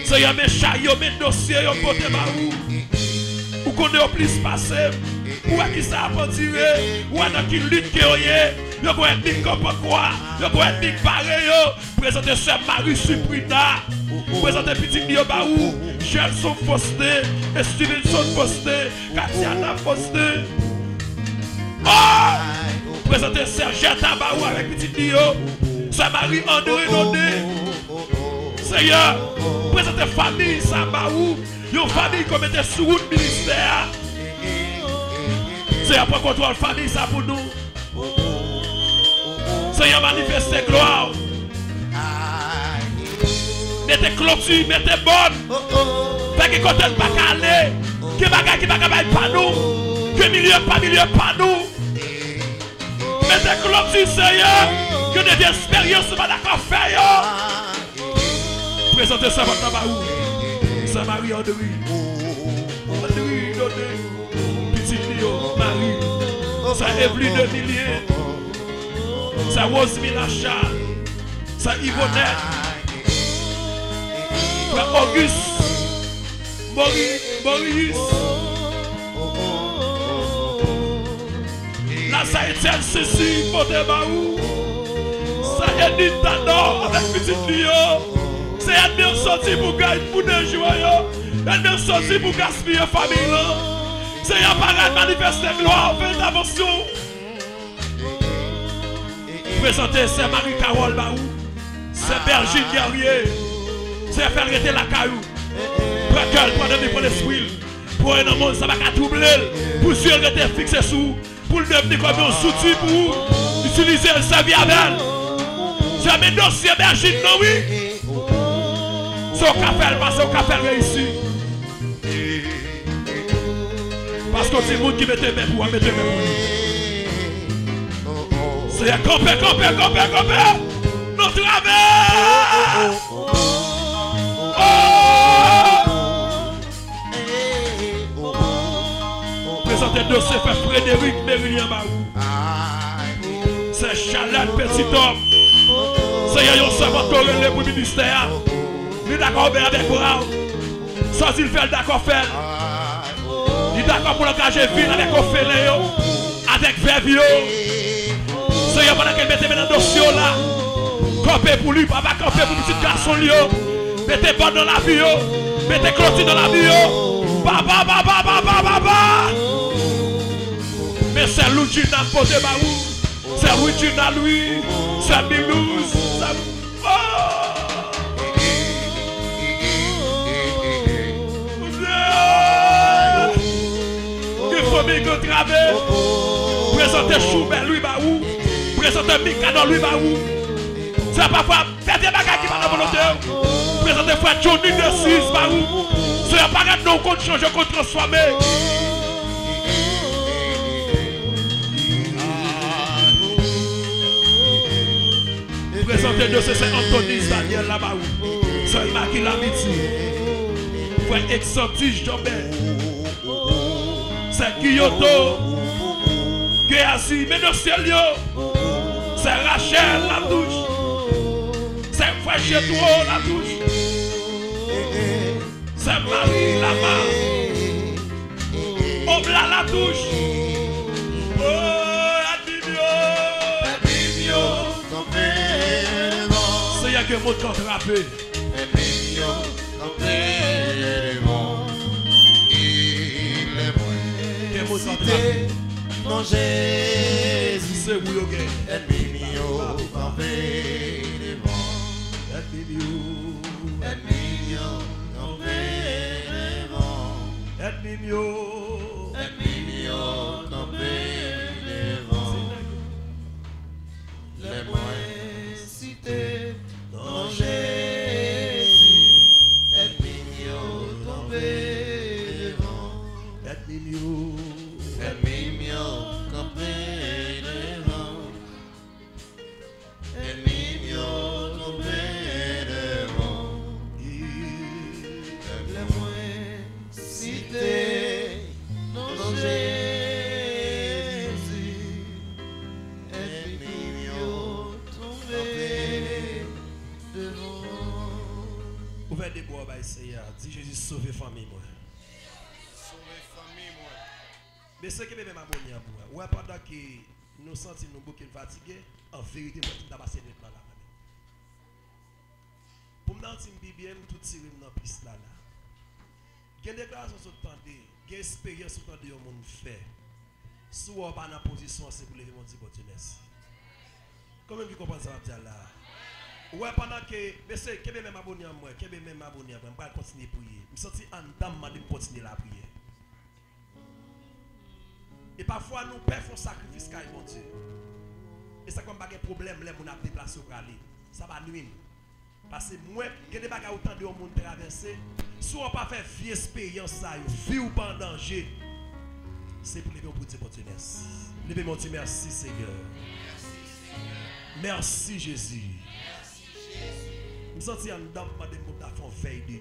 [SPEAKER 2] C'est y'a mes chayos, mes dossiers, y'a poté baou. Ou qu'on est au plus passé. Ou à qui ça a pas tiré. Ou à qui lutte qui est. Y'a quoi être big comme quoi. Y'a quoi être big pareil. Présentez Sœur Marie Suprina. Présentez Petit Lio Baou. Gelson Foster. Et Stevenson Foster. Katiana Foster. Oh! Présentez Sergenta Baou avec Petit Lio. Sœur Marie André Nodé. Seigneur, présentez famille Sambaou, une famille qui était sous route ministère. Seigneur, prends contrôle famille ça pour nous. Seigneur, manifestez gloire. Mettez clôture, mettez bonne. Fait que quand elle pas calé, que bagage qui va pas nous, que milieu pas nous. Mettez clôture, Seigneur, que des expériences va d'accord faire. Présentez ça à Baou. Saint Marie André. André, Petit Lio, Marie. Saint Evelyne de Millier. Saint Rosemille Lachal. Saint Yvonnette. Frère Auguste. Maurice. La Saint Etienne Cécile, Poté Baou. Saint Enid Tador avec Petit Lio. C'est elle bien sorti pour gagner pour des joyaux. Elle bien sorti pour gaspiller la famille. C'est un parade manifester gloire, faites attention. Présentez, c'est Marie-Carole Baou. C'est Bergine Guerrier. C'est faire arrêter la caillou. Pour qu'elle prenne l'esprit. Pour un monde, ça va troubler. Pour sûr qu'elle était fixée sous. Pour le devenir comme un soutien pour utiliser le service avec elle. C'est un dossier Bergine, non oui? C'est au café, parce au café réussi. Parce que c'est le monde qui mettait mes pour mettre mes pour. C'est un compère. Nous travaillons. Présentez le dossier fait Frédéric Mérillien Baou. C'est Charlotte Petit Homme. C'est un servant relais pour le ministère. Il est d'accord avec Brown. Sans il fait d'accord faire. Il est d'accord pour l'engager ville avec Ophéléo. Avec Vervio. C'est pendant qu'elle mettait dans le dossier là. Camper pour lui, papa camper pour le petit garçon lui. Mettez bon dans la vie. Mettez clôture dans la vie. Baba. Mais c'est Luigina Poté Baou. C'est Luigina lui. C'est Milouz. Présentez Choubert lui Baou. Présentez Mikado lui Baou. C'est parfois faire des bagages qui va dans la volonté. Présentez frère Johnny de 6 Baou. C'est un bagage non qu'on change, qu'on transforme. présenter de c'est Anthony Daniel là-bas. C'est Maki Lamiti. Frère Exotige Jobel. C'est Kyoto. Géasi Ménoscelio. C'est Rachel Latouche. C'est Frère Chétro Latouche. C'est Marie Lama. Obla Latouche. C'est y'a que mon temps frappé.
[SPEAKER 3] Non, Jésus,
[SPEAKER 2] c'est oui, ok. Dis Jésus sauver famille moi.
[SPEAKER 3] Sauver famille moi.
[SPEAKER 2] Mais ce qui est même abonné à moi. Ouais pendant que nous sentons nous beaucoup fatigués, en vérité moi tu t'as passé net là. Pour me dans une Bible tout tirer dans piste là. Il y a des déclarations sur tendez, il y a expérience sur tendez au monde fait. Si on pas dans position c'est pour lever mon petit bottines. Comment vous comprenez ça là? Ouais, pendant que, mais c'est que même abonné à moi, que même abonné à moi, je vais continuer à prier. Je me sens en dame, je vais continuer à prier. Et parfois, nous faisons sacrifice car mon Dieu. Et ça comme pas de problème, là, on a déplacé au Cali. Ça va nuire. Parce que moi, il y a des bagages autant de monde traverser. Si on pas fait vie expérience, ça, vie ou pas en danger, c'est pour lever mon petit opportunité. Levez mon Dieu, merci Seigneur. Merci Jésus. Je me sens en dedans de mon fond veille de nuit.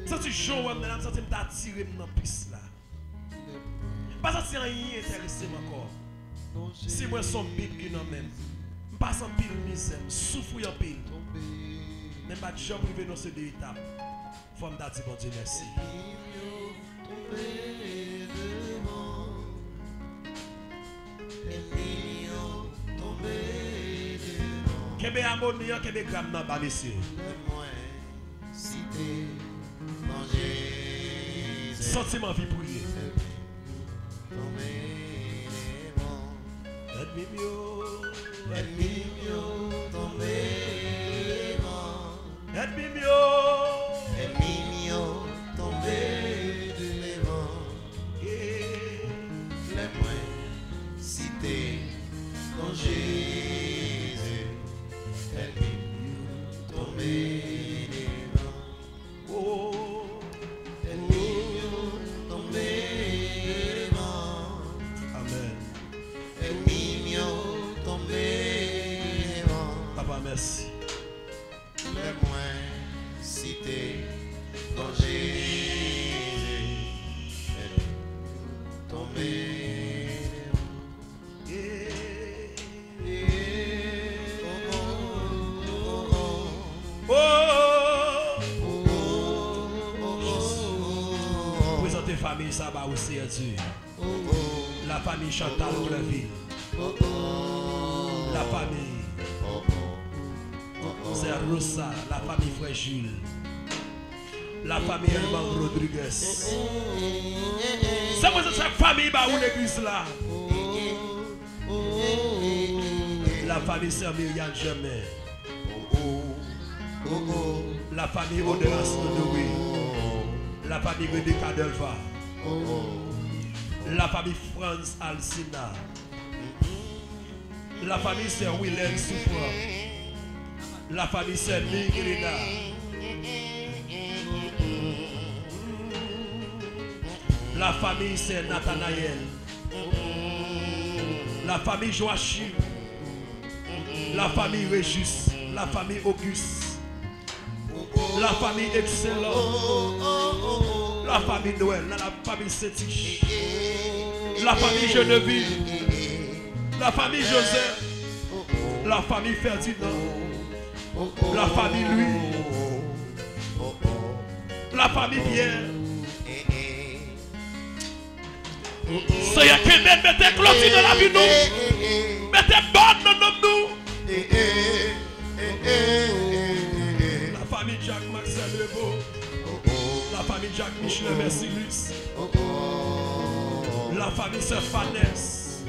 [SPEAKER 2] Je me sens chaud, je me sens attiré dans la piste là. Pas ça, c'est rien intéressé encore. Si moi, son pile qui n'en même, je passe en pile misère, je souffre en pile. Mais pas de gens privé dans ces deux étapes. Il faut me dire, bon Dieu, merci. Kebe ammonia, kebe gram nan ba monsieur. Sentiment vie prier. Merci.
[SPEAKER 3] Laisse-moi citer quand Jésus est tombé.
[SPEAKER 2] Présentez famille, ça va aussi à Dieu. La famille Chantal Cleville. La famille. C'est Rosa, la famille Frère Jules, la famille Elman Rodriguez. C'est moi cette famille bah où l'église là. La famille Sœur Myriam Germain. La famille Odélas Nonoui. La famille Rebecca Delva. La famille France Alcina. La famille Sœur Willem Souffrant. La famille Sœur Miguelina. La famille Sœur Nathanaël. La famille Joachim. La famille Régis. La famille Auguste. La famille Excellent. La famille Noël. La famille Sétiche. La famille Geneviève. La famille Joseph. La famille Ferdinand. La famille Louis. La famille Pierre. Seigneur, que mettez clôture dans la vie nous. Mettez bonne dans nous. La famille Jacques Maxel Lebeau. La famille Jacques Michel Mercilus. La famille Sœur Fanès.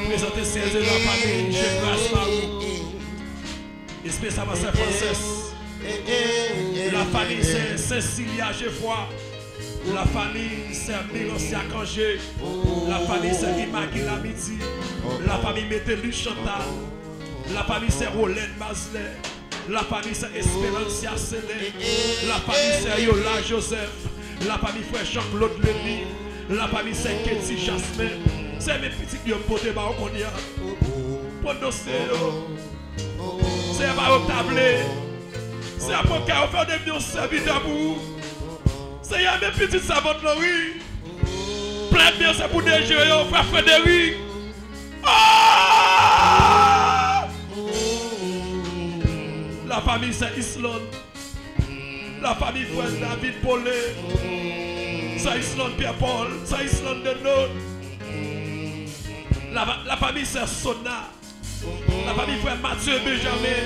[SPEAKER 2] Présentez ces de la famille Gégrâce Marou. Esprit ça va Sœur Frances. La famille c'est Cécilia Geoffroy. La famille c'est Mirosia Cangé. La famille c'est Immaculée Midi. La famille Mételu Chantal. La famille c'est Rolène Mazlet. La famille c'est Espérancia Célé. La famille c'est Yola Joseph. La famille frère Jean-Claude Lévy. La famille c'est Ketty Jasmin. C'est mes petits qui ont porté par qu'on y a. Pour nos c'est pas au tablé. C'est à pour qu'on fait devenir un serviteur pour vous. C'est mes petites savantes Laurie. Plein de bien c'est pour des géants, frère Frédéric. Ah! La famille c'est Islande. La famille frère David Paulet. C'est Islande Pierre-Paul. C'est Islande de Nôtre. La famille c'est Sona. La famille frère Mathieu Benjamin.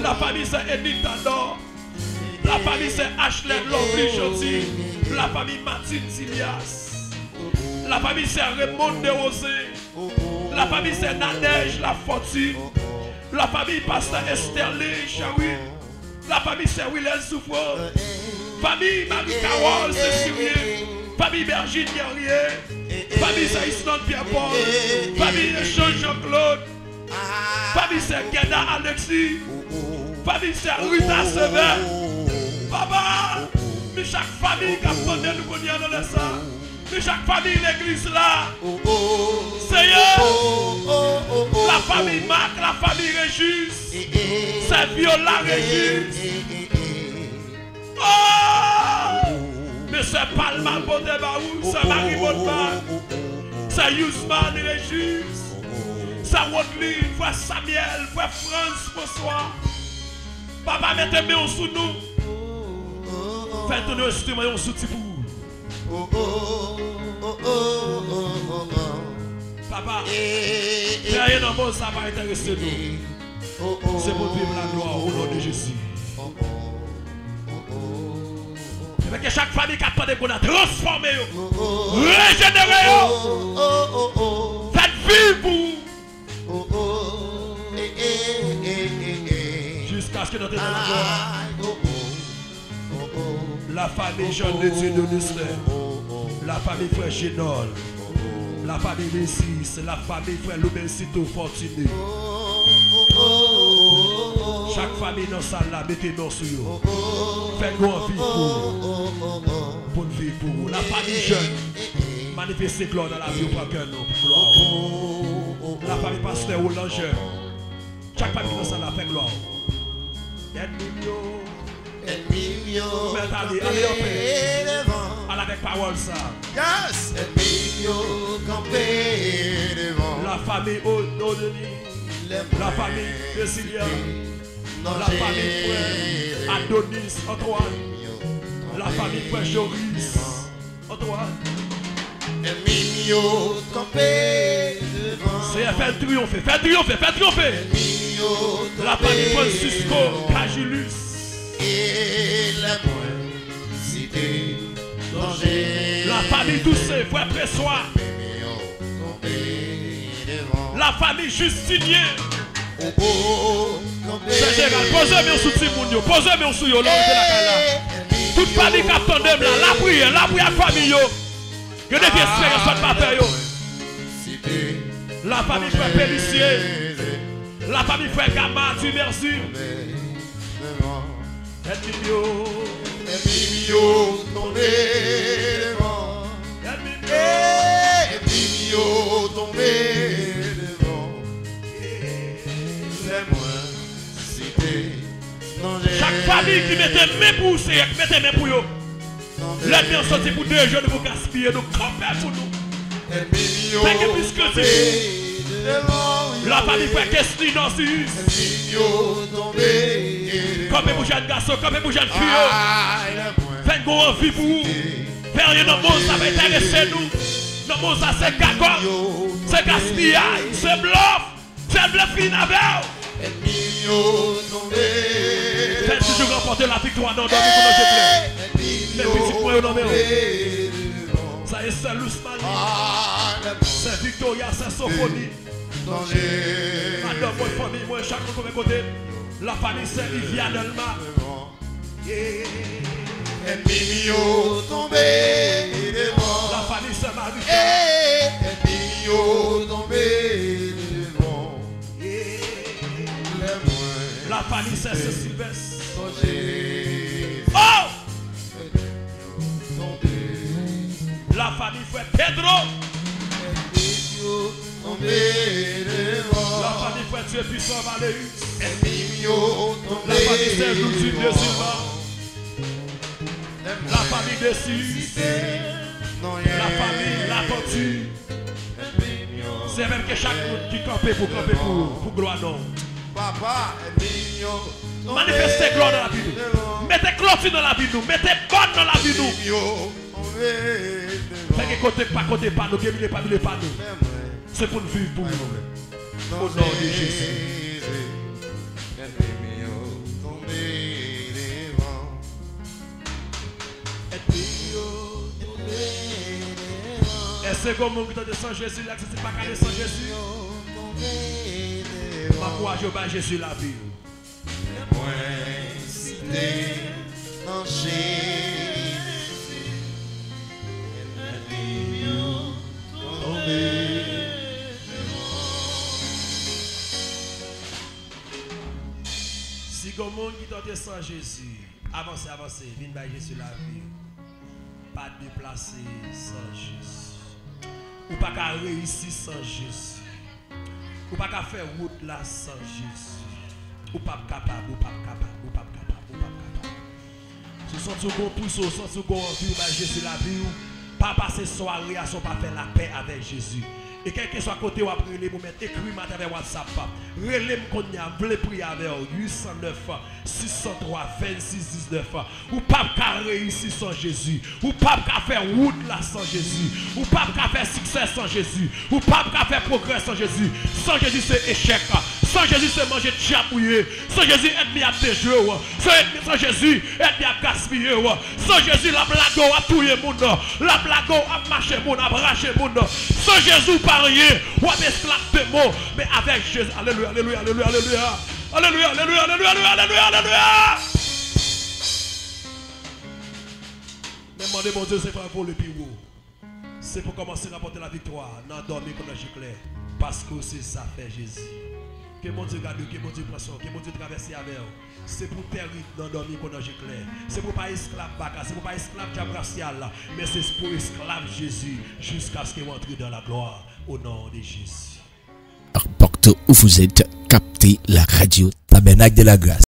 [SPEAKER 2] La famille c'est Edith Tador. La famille c'est Ashley Lovely Jody. La famille Martine Tilias. La famille c'est Raymond Desrosés. La famille c'est Nadège La Fortune. La famille Pasteur Esterlé Chaoui. La famille c'est Willel Souffrant. Famille Marie-Carole Cécilien. Famille Bergine Guerrier. Famille c'est Islande Pierre-Paul. Famille Échange Jean-Claude. Famille c'est Geda Alexis. Famille c'est Rita Sever. Papa, mais chaque famille qui a entendu nous connaître dans le sang. Mais chaque famille l'église là. Seigneur, la famille Marc, la famille Régis. C'est Viola Régis. Oh! Mais c'est Palma Bondebaou, c'est Marie Bonneman. C'est Yousman Régis. C'est Rodley, frère Samuel, frère France, François. Papa, mettez-moi sous nous. Faites un instrument, un soutien pour vous. Papa, rien dans le monde, ça va intéresser nous. C'est pour vivre la gloire au nom de Jésus. Et que chaque famille qui attendait qu'on a transformé, régénéré, faites vivre pour vous. Jusqu'à ce que nous dans la gloire. La famille Jean Létier de Nestlé. La famille frère Génol. La famille Messis. La famille frère Loubensito Fortuné. Chaque famille dans sa là, mettez-nous sur eux. Faites-nous en vie pour vivre pour vous. La famille jeune. Manifestez gloire dans la vie pour que nous. La famille pasteur Hollanger. Chaque famille dans sa là, fait gloire. Emilio, allez avec parole ça.
[SPEAKER 3] Yes, Emilio campé devant.
[SPEAKER 2] La famille Odoni, la famille de Cilia, la famille frère Adonis Antoine, la famille frère Joris Antoine.
[SPEAKER 3] Emilio campé devant.
[SPEAKER 2] C'est fait triompher, fait triompher, fait triompher. La famille Francisco Cagilus.
[SPEAKER 3] Et la moelle cité danger.
[SPEAKER 2] La famille Doucet, frère Pressoir. La famille Justinien. C'est général, posez-moi sous Timounio, posez-moi sous yo, toute famille qui attendait là, la prière famille yo. Que des espérances soit pas faire yo. La famille frère Pélissier. La famille frère Gamma, Dieu merci. Emilio
[SPEAKER 3] tombé devant.
[SPEAKER 2] famille qui mettait main pour vous, mettez main pour vous. L'ennemi est sorti pour 2 jours, nous vous gaspiller, nous camper pour nous. Fait que plus que la famille fait question dans ce. Comme pour jeune garçon, comme pour jeune fille. Faites une envie pour vous. Faire rien dans le monde, ça va intéresser nous. Dans le monde, ça c'est cacon, c'est gaspillage, c'est bluff, c'est bluff finalement. Faites toujours remporter la victoire dans le monde. Les petits points dans le ça y est, c'est Lousman. C'est Victoria, c'est Sophonie. Madame, moi, famille, moi, chacun de mes côtés. La famille, c'est Viviane Elma. La famille, c'est Marie. La famille, c'est Sylvestre. Oh! La famille frère Pedro. La famille frère Dieu puissant Valéus. La famille c'est Louis de Silva. La famille de Sis. La famille l'aventure. C'est même que chaque monde qui campe pour gloire non.
[SPEAKER 3] Papa,
[SPEAKER 2] manifestez gloire dans la vie. Mettez clôture dans la vie nous. Mettez bonne dans la vie nous. Fait que côté pas nous, que pas nous. C'est pour nous vivre pour nous. Au nom de Jésus. Est-ce que mon qui de sans Jésus là, c'est pas qu'à sans Jésus? Ma foi, je bats Jésus la vie. Si le monde qui tente sans Jésus, avancez, viens by Jésus la vie. Pas déplacer sans Jésus. Ou pas qu'à réussir sans Jésus. Ou pas qu'à faire route là sans Jésus. Ou pas capable. Si vous sentez qu'on pousse, vous sentez qu'on envie by Jésus la vie. Pas passer soirée à son pas faire la paix avec Jésus. Et quel que soit côté où après les moments, écris-moi avec WhatsApp. Relève qu'on y a, voulez prier avec 809 603 26 19. Ou pas qu'à réussir sans Jésus. Ou pas qu'à faire route là sans Jésus. Ou pas qu'à faire succès sans Jésus. Ou pas qu'à faire progrès sans Jésus. Sans Jésus c'est échec. Sans Jésus c'est manger de chapouiller. Sans Jésus ennemi à déjouer. Sans Jésus ennemi à gaspiller. Sans Jésus la blague a touiller monde. La blague a marché monde, a braché monde. Sans Jésus pas rien. Ou à esclave de mots. Mais avec Jésus. Alléluia, alléluia, alléluia, alléluia. Alléluia, alléluia, alléluia, alléluia, alléluia. Demandez mon Dieu, c'est pas pour le plus haut. C'est pour commencer à apporter la victoire. Non, dormir comme un giclet. Parce que c'est ça fait Jésus. Que mon Dieu garde, que mon Dieu prend soin, que mon Dieu traverse avec vous. C'est pour terminer dans dormir comme un giclet. C'est pour pas esclave baka, c'est pour pas esclave diabracial. Mais c'est pour esclave Jésus. Jusqu'à ce qu'il entre dans la gloire. Au nom de Jésus.
[SPEAKER 4] Partout où vous êtes, captez la radio Tabernacle de la Grâce.